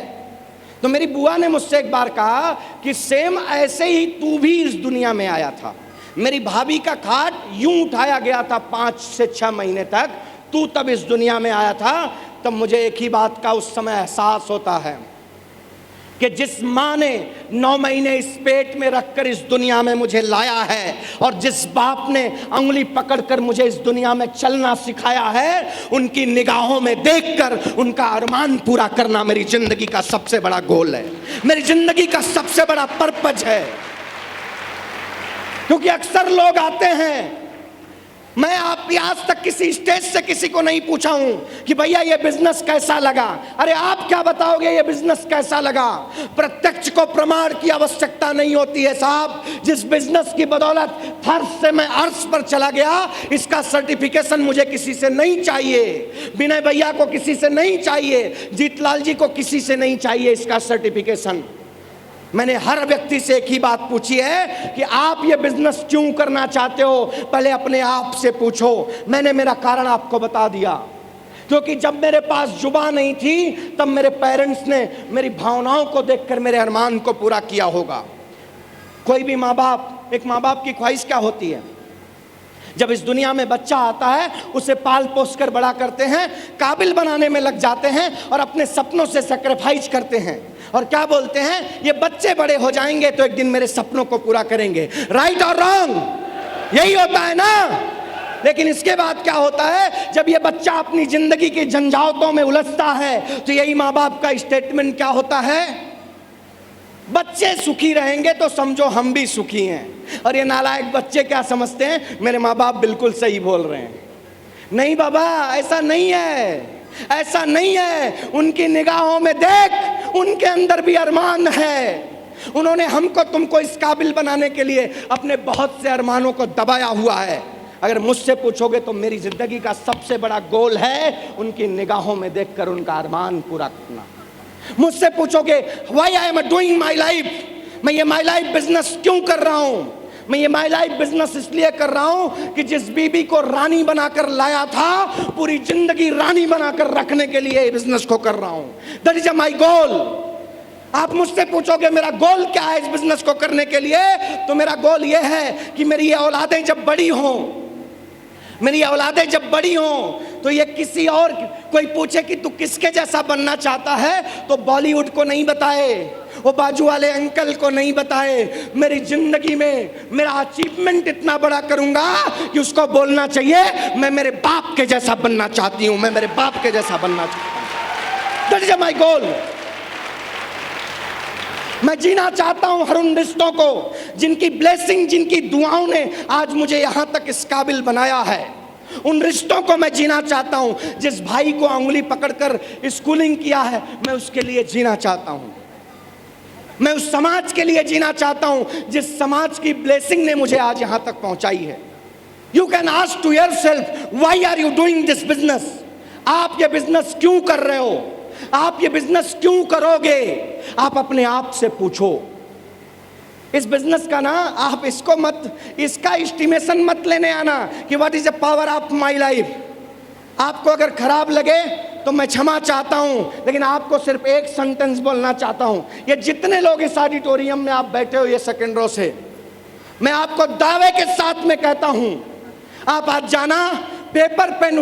तो मेरी बुआ ने मुझसे एक बार कहा कि सेम ऐसे ही तू भी इस दुनिया में आया था। मेरी भाभी का खाट यूं उठाया गया था 5 से 6 महीने तक, तू तब इस दुनिया में आया था। तब मुझे एक ही बात का उस समय एहसास होता है कि जिस माँ ने 9 महीने इस पेट में रखकर इस दुनिया में मुझे लाया है और जिस बाप ने अंगुली पकड़कर मुझे इस दुनिया में चलना सिखाया है, उनकी निगाहों में देखकर उनका अरमान पूरा करना मेरी जिंदगी का सबसे बड़ा गोल है, मेरी जिंदगी का सबसे बड़ा पर्पज है। क्योंकि अक्सर लोग आते हैं, मैं आप आज तक किसी स्टेज से किसी को नहीं पूछा हूं कि भैया ये बिजनेस कैसा लगा। अरे आप क्या बताओगे ये बिजनेस कैसा लगा? प्रत्यक्ष को प्रमाण की आवश्यकता नहीं होती है साहब। जिस बिजनेस की बदौलत फर्श से मैं अर्श पर चला गया, इसका सर्टिफिकेशन मुझे किसी से नहीं चाहिए, विनय भैया को किसी से नहीं चाहिए, जीतलाल जी को किसी से नहीं चाहिए इसका सर्टिफिकेशन। मैंने हर व्यक्ति से एक ही बात पूछी है कि आप ये बिजनेस क्यों करना चाहते हो, पहले अपने आप से पूछो। मैंने मेरा कारण आपको बता दिया, क्योंकि जब मेरे पास जुबान नहीं थी तब मेरे पेरेंट्स ने मेरी भावनाओं को देखकर मेरे अरमान को पूरा किया होगा। कोई भी माँ बाप, एक माँ बाप की ख्वाहिश क्या होती है? जब इस दुनिया में बच्चा आता है उसे पाल पोस कर बड़ा करते हैं, काबिल बनाने में लग जाते हैं और अपने सपनों से सैक्रिफाइस करते हैं और क्या बोलते हैं, ये बच्चे बड़े हो जाएंगे तो एक दिन मेरे सपनों को पूरा करेंगे। राइट और रॉन्ग? यही होता है ना। लेकिन इसके बाद क्या होता है, जब ये बच्चा अपनी जिंदगी की झंझावतों में उलझता है तो यही माँ बाप का स्टेटमेंट क्या होता है, बच्चे सुखी रहेंगे तो समझो हम भी सुखी हैं। और ये नालायक बच्चे क्या समझते हैं, मेरे माँ बाप बिल्कुल सही बोल रहे हैं। नहीं बाबा, ऐसा नहीं है, ऐसा नहीं है। उनकी निगाहों में देख, उनके अंदर भी अरमान है। उन्होंने हमको तुमको इस काबिल बनाने के लिए अपने बहुत से अरमानों को दबाया हुआ है। अगर मुझसे पूछोगे तो मेरी जिंदगी का सबसे बड़ा गोल है उनकी निगाहों में देखकर उनका अरमान पूरा करना। मुझसे पूछोगे why I am doing my life, मैं ये माई लाइफ बिजनेस क्यों कर रहा हूं? मैं ये माई लाइफ बिजनेस इसलिए कर रहा हूं कि जिस बीबी को रानी बनाकर लाया था, पूरी जिंदगी रानी बनाकर रखने के लिए बिजनेस को कर रहा हूं। दैट इज माई गोल। आप मुझसे पूछोगे मेरा गोल क्या है इस बिजनेस को करने के लिए, तो मेरा गोल ये है कि मेरी ये औलादें जब बड़ी हों, मेरी औलादें जब बड़ी हों तो ये किसी और, कोई पूछे कि तू किसके जैसा बनना चाहता है तो बॉलीवुड को नहीं बताए, वो बाजू वाले अंकल को नहीं बताए। मेरी जिंदगी में मेरा अचीवमेंट इतना बड़ा करूंगा कि उसको बोलना चाहिए मैं मेरे बाप के जैसा बनना चाहती हूं, मैं मेरे बाप के जैसा बनना चाहता हूं। That is my goal. मैं जीना चाहता हूं हर उन रिश्तों को जिनकी ब्लेसिंग, जिनकी दुआओं ने आज मुझे यहां तक इस काबिल बनाया है। उन रिश्तों को मैं जीना चाहता हूं। जिस भाई को अंगुली पकड़कर स्कूलिंग किया है, मैं उसके लिए जीना चाहता हूं। मैं उस समाज के लिए जीना चाहता हूं जिस समाज की ब्लेसिंग ने मुझे आज यहां तक पहुंचाई है। You can ask to yourself why are you doing this business. आप ये बिजनेस क्यों कर रहे हो, आप ये बिजनेस क्यों करोगे, आप अपने आप से पूछो। इस बिजनेस का ना आप इसको मत, इसका एस्टिमेशन मत लेने आना कि what is the power of my life. आपको अगर खराब लगे तो मैं क्षमा चाहता हूं, लेकिन आपको सिर्फ एक सेंटेंस बोलना चाहता हूं। ये जितने लोग इस ऑडिटोरियम में आप बैठे हो, ये सेकंड रो से, मैं आपको दावे के साथ में कहता हूं, आप आज जाना पेपर पेन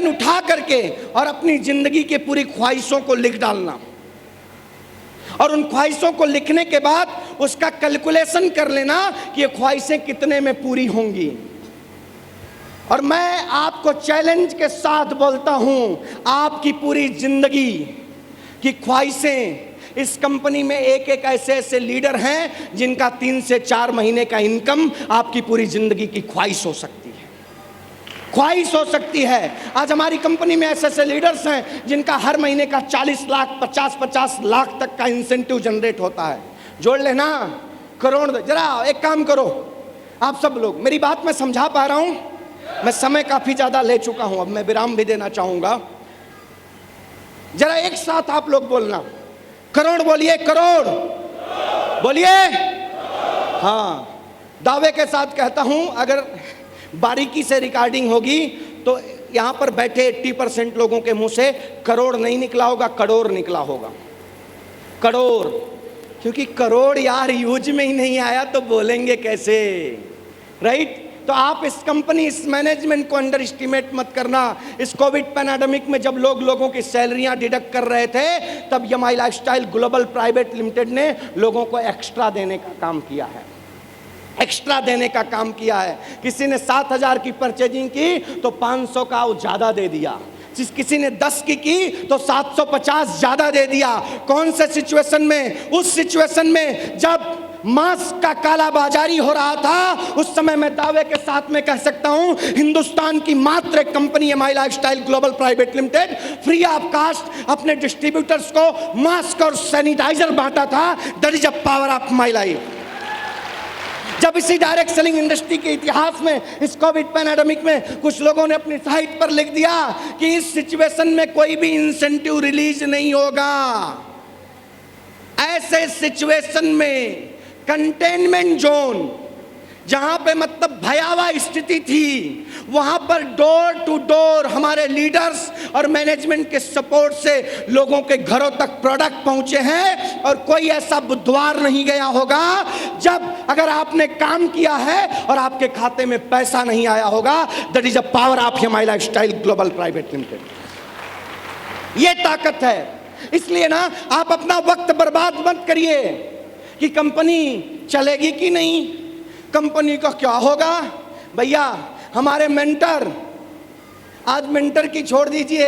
उठा करके और अपनी जिंदगी की पूरी ख्वाहिशों को लिख डालना, और उन ख्वाहिशों को लिखने के बाद उसका कैलकुलेशन कर लेना कि ये ख्वाहिशें कितने में पूरी होंगी। और मैं आपको चैलेंज के साथ बोलता हूं, आपकी पूरी जिंदगी की ख्वाहिशें, इस कंपनी में एक एक ऐसे लीडर हैं जिनका 3 से 4 महीने का इनकम आपकी पूरी जिंदगी की ख्वाहिश हो सकती है, ख्वाहिश हो सकती है। आज हमारी कंपनी में ऐसे लीडर्स हैं जिनका हर महीने का 40 लाख 50 लाख तक का इंसेंटिव जनरेट होता है। जोड़ लेना, करोड़। जरा एक काम करो, आप सब लोग, मेरी बात मैं समझा पा रहा हूं, मैं समय काफी ज्यादा ले चुका हूं, अब मैं विराम भी देना चाहूंगा। जरा एक साथ आप लोग बोलना, करोड़ बोलिए, करोड़ बोलिए। हाँ, दावे के साथ कहता हूं, अगर बारीकी से रिकॉर्डिंग होगी तो यहां पर बैठे 80% लोगों के मुंह से करोड़ नहीं निकला होगा, करोड़ निकला होगा, करोड़। क्योंकि करोड़ यार यूज में ही नहीं आया तो बोलेंगे कैसे, राइट? तो आप इस कंपनी, इस मैनेजमेंट को अंडर एस्टिमेट मत करना। इस कोविड पैंडेमिक में जब लोगों की सैलरियां डिडक्ट कर रहे थे, तब Yamai lifestyle global private limited ने लोगों को एक्स्ट्रा देने का काम किया है, एक्स्ट्रा देने का काम किया है। किसी ने 7,000 की परचेजिंग की तो 500 का वो ज्यादा दे दिया, किसी ने 10 की तो 750 ज्यादा दे दिया। कौन से सिचुएशन में? उस सिचुएशन में जब मास्क का कालाबाजारी हो रहा था, उस समय मैं दावे के साथ में कह सकता हूं, हिंदुस्तान की मात्र एक कंपनी यमाई lifestyle global private limited free of cost अपने डिस्ट्रीब्यूटर्स को मास्क और सैनिटाइजर बांटा था। That is a power of my life. जब इसी डायरेक्ट सेलिंग इंडस्ट्री के इतिहास में, इस कोविड पैंडेमिक में, कुछ लोगों ने अपनी साइट पर लिख दिया कि इस सिचुएशन में कोई भी इंसेंटिव रिलीज नहीं होगा, ऐसे सिचुएशन में कंटेनमेंट जोन, जहां पे मतलब भयावह स्थिति थी, वहां पर डोर टू डोर हमारे लीडर्स और मैनेजमेंट के सपोर्ट से लोगों के घरों तक प्रोडक्ट पहुंचे हैं। और कोई ऐसा बुधवार नहीं गया होगा जब अगर आपने काम किया है और आपके खाते में पैसा नहीं आया होगा। That is a power of Yamai lifestyle global private limited. ये ताकत है। इसलिए ना आप अपना वक्त बर्बाद मत करिए कि कंपनी चलेगी कि नहीं, कंपनी का क्या होगा। भैया हमारे मेंटर, आज मेंटर की छोड़ दीजिए,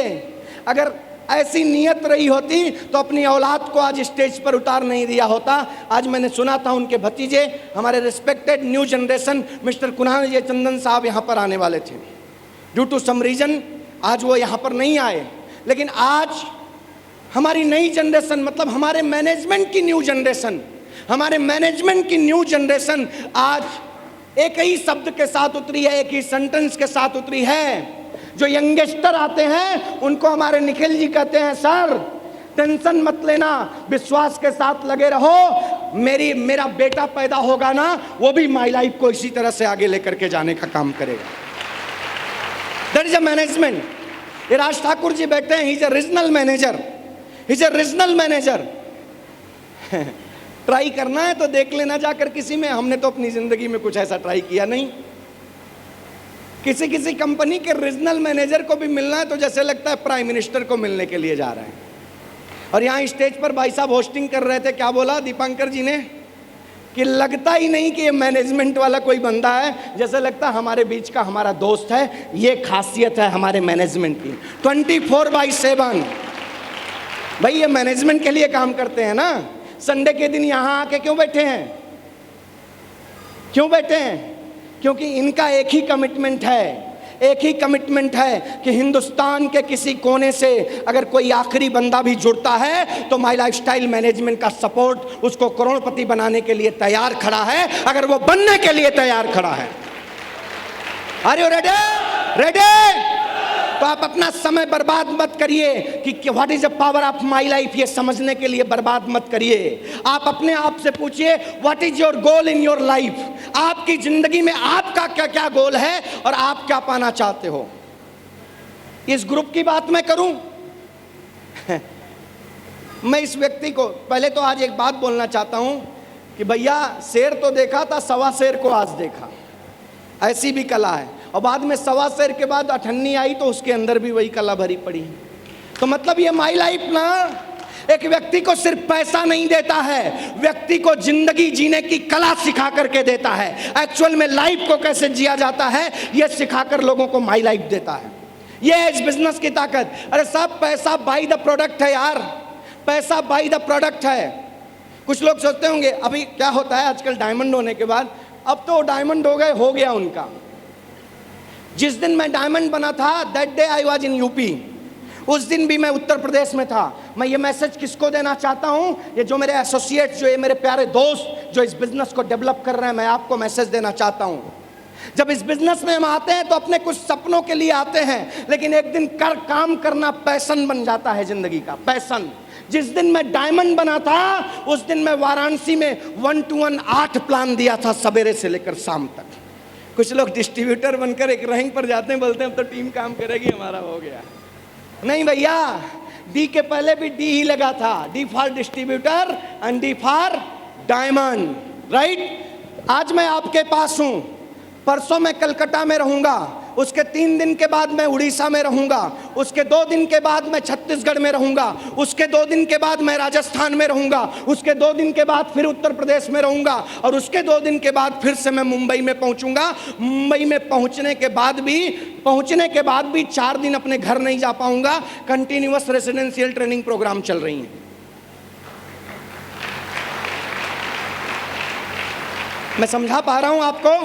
अगर ऐसी नियत रही होती तो अपनी औलाद को आज स्टेज पर उतार नहीं दिया होता। आज मैंने सुना था उनके भतीजे, हमारे respected new generation mister Kunal Jaichandan साहब यहाँ पर आने वाले थे। ड्यू टू सम रीजन आज वो यहाँ पर नहीं आए। लेकिन आज हमारी नई जनरेशन, मतलब हमारे मैनेजमेंट की न्यू जनरेशन, हमारे मैनेजमेंट की न्यू जनरेशन आज एक ही शब्द के साथ उतरी है, एक ही सेंटेंस के साथ उतरी है। जो यंगस्टर आते हैं उनको हमारे निखिल जी कहते हैं, सर टेंशन मत लेना, विश्वास के साथ लगे रहो, मेरा बेटा पैदा होगा ना, वो भी माई लाइफ को इसी तरह से आगे लेकर के जाने का काम करेगा। That is a management. ये राज ठाकुर जी बैठे हैं, he is a regional manager, he is a regional manager. Try करना है तो देख लेना जाकर किसी में, हमने तो अपनी जिंदगी में कुछ ऐसा ट्राई किया नहीं। किसी कंपनी के रीजनल मैनेजर को भी मिलना है तो जैसे लगता है प्राइम मिनिस्टर को मिलने के लिए जा रहे हैं। और यहाँ स्टेज पर भाई साहब होस्टिंग कर रहे थे, क्या बोला दीपांकर जी ने कि लगता ही नहीं कि ये मैनेजमेंट वाला कोई बंदा है, जैसे लगता है हमारे बीच का हमारा दोस्त है। ये खासियत है हमारे मैनेजमेंट की, 24/7। भाई ये मैनेजमेंट के लिए काम करते हैं ना। संडे के दिन यहाँ आके क्यों बैठे हैं? क्यों बैठे हैं? क्योंकि इनका एक ही कमिटमेंट है, एक ही कमिटमेंट है कि हिंदुस्तान के किसी कोने से अगर कोई आखिरी बंदा भी जुड़ता है तो माई लाइफस्टाइल मैनेजमेंट का सपोर्ट उसको करोड़पति बनाने के लिए तैयार खड़ा है, अगर वो बनने के लिए तैयार खड़ा है। Are you ready? रेडी? तो आप अपना समय बर्बाद मत करिए कि what is the power of my life, ये समझने के लिए बर्बाद मत करिए। आप अपने आप से पूछिए what is your goal in your life. आपकी जिंदगी में आपका क्या क्या गोल है और आप क्या पाना चाहते हो। इस ग्रुप की बात मैं करूं, मैं इस व्यक्ति को पहले तो आज एक बात बोलना चाहता हूं कि भैया शेर तो देखा था, सवा शेर को आज देखा, ऐसी भी कला है। और बाद में सवा शेर के बाद अठन्नी आई तो उसके अंदर भी वही कला भरी पड़ी। तो मतलब ये माई लाइफ ना एक व्यक्ति को सिर्फ पैसा नहीं देता है, व्यक्ति को जिंदगी जीने की कला सिखा करके देता है। एक्चुअल में लाइफ को कैसे जिया जाता है यह सिखाकर लोगों को माई लाइफ देता है। यह है इस बिजनेस की ताकत। अरे साहब पैसा बाई द प्रोडक्ट है यार, पैसा बाई द प्रोडक्ट है। कुछ लोग सोचते होंगे अभी क्या होता है आजकल डायमंड होने के बाद, अब तो डायमंड हो गया उनका। जिस दिन मैं डायमंड बना था that day I was in UP, उस दिन भी मैं उत्तर प्रदेश में था। मैं ये मैसेज किसको देना चाहता हूँ, ये जो मेरे एसोसिएट्स, जो ये मेरे प्यारे दोस्त जो इस बिजनेस को डेवलप कर रहे हैं, मैं आपको मैसेज देना चाहता हूँ। जब इस बिजनेस में हम आते हैं तो अपने कुछ सपनों के लिए आते हैं, लेकिन एक दिन काम करना पैशन बन जाता है, जिंदगी का पैशन। जिस दिन मैं डायमंड बना था उस दिन मैं वाराणसी में 1 to 1 8 प्लान दिया था, सवेरे से लेकर शाम तक। कुछ लोग डिस्ट्रीब्यूटर बनकर एक रैंक पर जाते हैं, बोलते हैं अब तो टीम काम करेगी, हमारा हो गया। नहीं भैया, डी के पहले भी डी ही लगा था, D for distributor and D for diamond, right. आज मैं आपके पास हूं, परसों मैं कलकत्ता में रहूंगा, उसके 3 दिन के बाद मैं उड़ीसा में रहूंगा, उसके 2 दिन के बाद मैं छत्तीसगढ़ में रहूंगा, उसके 2 दिन के बाद मैं राजस्थान में रहूंगा, उसके 2 दिन के बाद फिर उत्तर प्रदेश में रहूंगा, और उसके 2 दिन के बाद फिर से मैं मुंबई में पहुंचूंगा। मुंबई में पहुंचने के बाद भी 4 दिन अपने घर नहीं जा पाऊंगा। कंटिन्यूअस रेसिडेंशियल ट्रेनिंग प्रोग्राम चल रही है। मैं समझा पा रहा हूं आपको,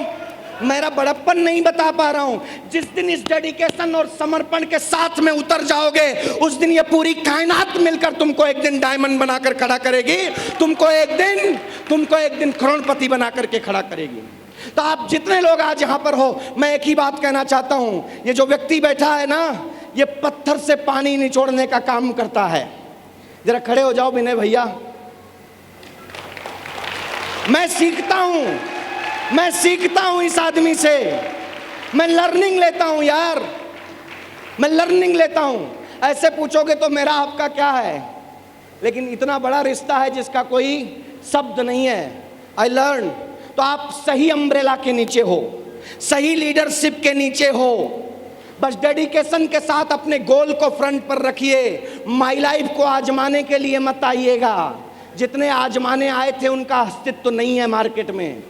मेरा बड़प्पन नहीं बता पा रहा हूं। जिस दिन इस डेडिकेशन और समर्पण के साथ में उतर जाओगे, उस दिन ये पूरी कायनात मिलकर तुमको एक दिन डायमंड बनाकर खड़ा करेगी, तुमको एक दिन करोड़पति बना करके खड़ा करेगी। तो आप जितने लोग आज यहां पर हो, मैं एक ही बात कहना चाहता हूं, ये जो व्यक्ति बैठा है ना, ये पत्थर से पानी निचोड़ने का काम करता है। जरा खड़े हो जाओ विनय भैया। मैं सीखता हूं इस आदमी से, मैं लर्निंग लेता हूं यार, मैं लर्निंग लेता हूं। ऐसे पूछोगे तो मेरा आपका क्या है, लेकिन इतना बड़ा रिश्ता है जिसका कोई शब्द नहीं है। I learn. तो आप सही अम्ब्रेला के नीचे हो, सही लीडरशिप के नीचे हो, बस डेडिकेशन के साथ अपने गोल को फ्रंट पर रखिए। माई लाइफ को आजमाने के लिए मत आइएगा, जितने आजमाने आए थे उनका अस्तित्व तो नहीं है मार्केट में।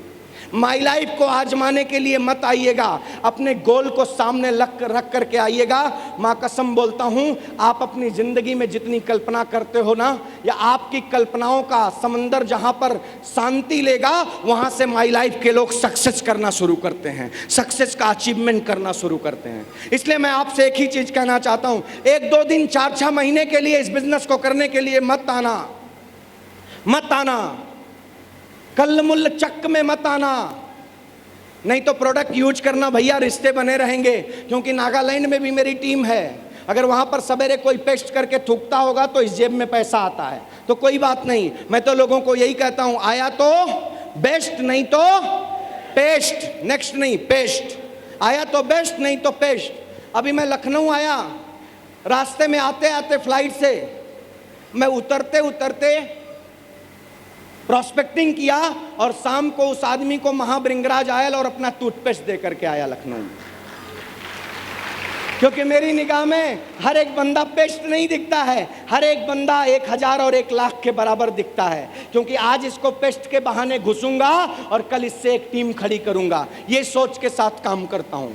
माई लाइफ को आजमाने के लिए मत आइएगा, अपने गोल को सामने रख करके आइएगा। माँ कसम बोलता हूँ, आप अपनी ज़िंदगी में जितनी कल्पना करते हो ना, या आपकी कल्पनाओं का समंदर जहाँ पर शांति लेगा, वहाँ से माई लाइफ के लोग सक्सेस करना शुरू करते हैं, सक्सेस का अचीवमेंट करना शुरू करते हैं। इसलिए मैं आपसे एक ही चीज़ कहना चाहता हूँ, 1-2 दिन 4-6 महीने के लिए इस बिज़नेस को करने के लिए मत आना, कल मुल्ल चक में मत आना। नहीं तो प्रोडक्ट यूज करना भैया, रिश्ते बने रहेंगे। क्योंकि नागालैंड में भी मेरी टीम है, अगर वहाँ पर सवेरे कोई पेस्ट करके थूकता होगा तो इस जेब में पैसा आता है, तो कोई बात नहीं। मैं तो लोगों को यही कहता हूँ, आया तो बेस्ट, नहीं तो पेस्ट, नेक्स्ट नहीं पेस्ट। आया तो बेस्ट, नहीं तो पेस्ट। अभी मैं लखनऊ आया, रास्ते में आते आते फ्लाइट से मैं उतरते प्रॉस्पेक्टिंग किया, और शाम को उस आदमी को महाब्रिंगराज आयल और अपना टूथपेस्ट दे करके आया लखनऊ। क्योंकि मेरी निगाह में हर एक बंदा पेस्ट नहीं दिखता है, हर एक बंदा 1000 और 1 लाख के बराबर दिखता है। क्योंकि आज इसको पेस्ट के बहाने घुसूंगा और कल इससे एक टीम खड़ी करूंगा, ये सोच के साथ काम करता हूं।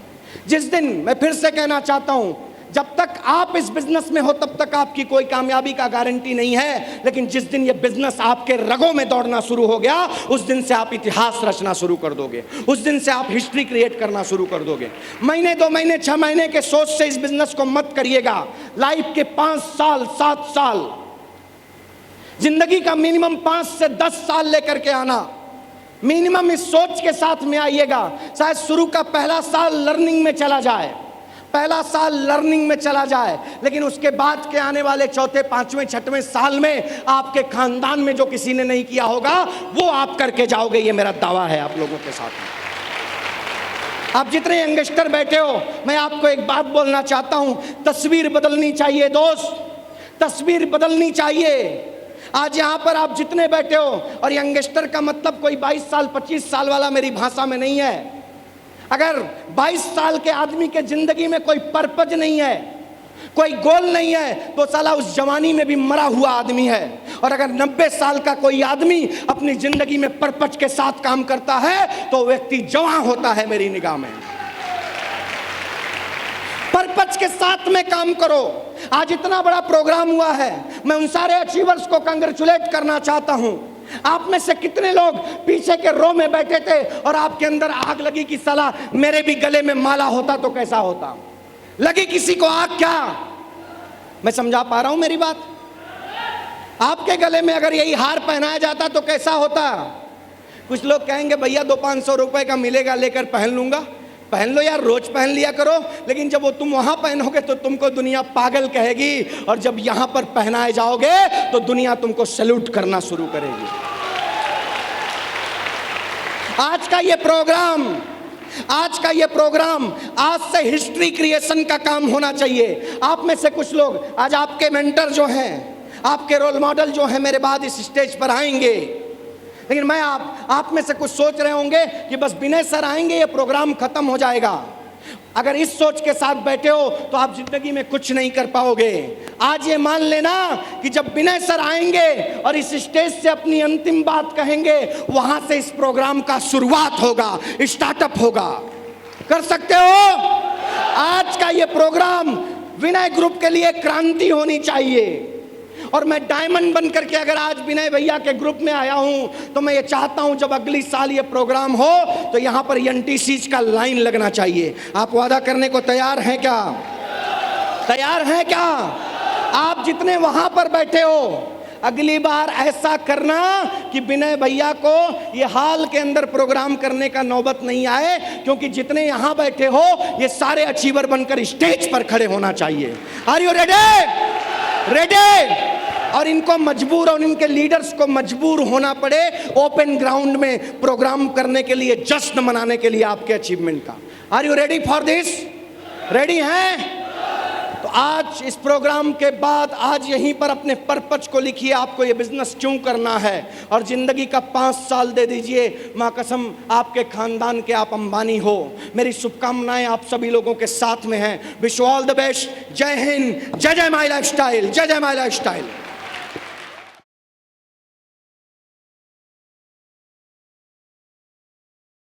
जिस दिन, मैं फिर से कहना चाहता हूं, जब तक आप इस बिजनेस में हो तब तक आपकी कोई कामयाबी का गारंटी नहीं है, लेकिन जिस दिन ये बिजनेस आपके रगों में दौड़ना शुरू हो गया, उस दिन से आप इतिहास रचना शुरू कर दोगे, उस दिन से आप हिस्ट्री क्रिएट करना शुरू कर दोगे। महीने 2 महीने 6 महीने के सोच से इस बिजनेस को मत करिएगा। लाइफ के 5 साल 7 साल, जिंदगी का मिनिमम 5 से 10 साल लेकर के आना, मिनिमम इस सोच के साथ में आइएगा। शायद शुरू का पहला साल लर्निंग में चला जाए, पहला साल लर्निंग में चला जाए, लेकिन उसके बाद के आने वाले चौथे, पांचवें, छठवें साल में आपके खानदान में जो किसी ने नहीं किया होगा वो आप करके जाओगे। ये मेरा दावा है आप लोगों के साथ में। आप जितने यंगस्टर बैठे हो, मैं आपको एक बात बोलना चाहता हूं, तस्वीर बदलनी चाहिए दोस्त, तस्वीर बदलनी चाहिए। आज यहां पर आप जितने बैठे हो, और यंगस्टर का मतलब कोई 22 साल 25 साल वाला मेरी भाषा में नहीं है। अगर 22 साल के आदमी के जिंदगी में कोई पर्पज नहीं है, कोई गोल नहीं है, तो साला उस जवानी में भी मरा हुआ आदमी है। और अगर 90 साल का कोई आदमी अपनी जिंदगी में पर्पज के साथ काम करता है तो व्यक्ति जवान होता है मेरी निगाह में। पर्पज के साथ में काम करो। आज इतना बड़ा प्रोग्राम हुआ है, मैं उन सारे अचीवर्स को कांग्रेचुलेट करना चाहता हूं। आप में से कितने लोग पीछे के रो में बैठे थे और आपके अंदर आग लगी कि साला मेरे भी गले में माला होता तो कैसा होता? लगी किसी को आग क्या? मैं समझा पा रहा हूं मेरी बात? आपके गले में अगर यही हार पहनाया जाता तो कैसा होता? कुछ लोग कहेंगे भैया 200-500 रुपए का मिलेगा, लेकर पहन लूंगा। पहन लो यार, रोज पहन लिया करो, लेकिन जब वो तुम वहां पहनोगे तो तुमको दुनिया पागल कहेगी, और जब यहां पर पहनाए जाओगे तो दुनिया तुमको सैल्यूट करना शुरू करेगी। आज का ये प्रोग्राम आज से हिस्ट्री क्रिएशन का काम होना चाहिए। आप में से कुछ लोग आज आपके मेंटर जो हैं, आपके रोल मॉडल जो हैं, मेरे बाद इस स्टेज पर आएंगे, लेकिन मैं आप में से कुछ सोच रहे होंगे कि बस विनय सर आएंगे ये प्रोग्राम खत्म हो जाएगा। अगर इस सोच के साथ बैठे हो तो आप जिंदगी में कुछ नहीं कर पाओगे। आज ये मान लेना कि जब विनय सर आएंगे और इस स्टेज से अपनी अंतिम बात कहेंगे, वहां से इस प्रोग्राम का शुरुआत होगा, स्टार्टअप होगा। कर सकते हो? आज का ये प्रोग्राम विनय ग्रुप के लिए क्रांति होनी चाहिए। और मैं डायमंड बन करके अगर आज विनय भैया के ग्रुप में आया हूं तो मैं ये चाहता हूं जब अगली साल ये प्रोग्राम हो तो यहां पर एनटीसीज का लाइन लगना चाहिए। आप वादा करने को तैयार हैं क्या? तैयार हैं क्या? आप जितने वहां पर बैठे हो, अगली बार ऐसा करना कि विनय भैया को ये हाल के अंदर प्रोग्राम करने का नौबत नहीं आए, क्योंकि जितने यहां बैठे हो ये सारे अचीवर बनकर स्टेज पर खड़े होना चाहिए। Are you ready? रेडी? और इनको मजबूर, और इनके लीडर्स को मजबूर होना पड़े ओपन ग्राउंड में प्रोग्राम करने के लिए, जश्न मनाने के लिए आपके अचीवमेंट का। Are you ready for this? Ready हैं? तो आज इस प्रोग्राम के बाद आज यहीं पर अपने पर्पज को लिखिए, आपको ये बिजनेस क्यों करना है, और जिंदगी का 5 साल दे दीजिए। माँ कसम आपके खानदान के आप अंबानी हो। मेरी शुभकामनाएं आप सभी लोगों के साथ में हैं। Wish you all the best. जय हिंद, जय जय माई लाइफस्टाइल, जय जय माई लाइफस्टाइल।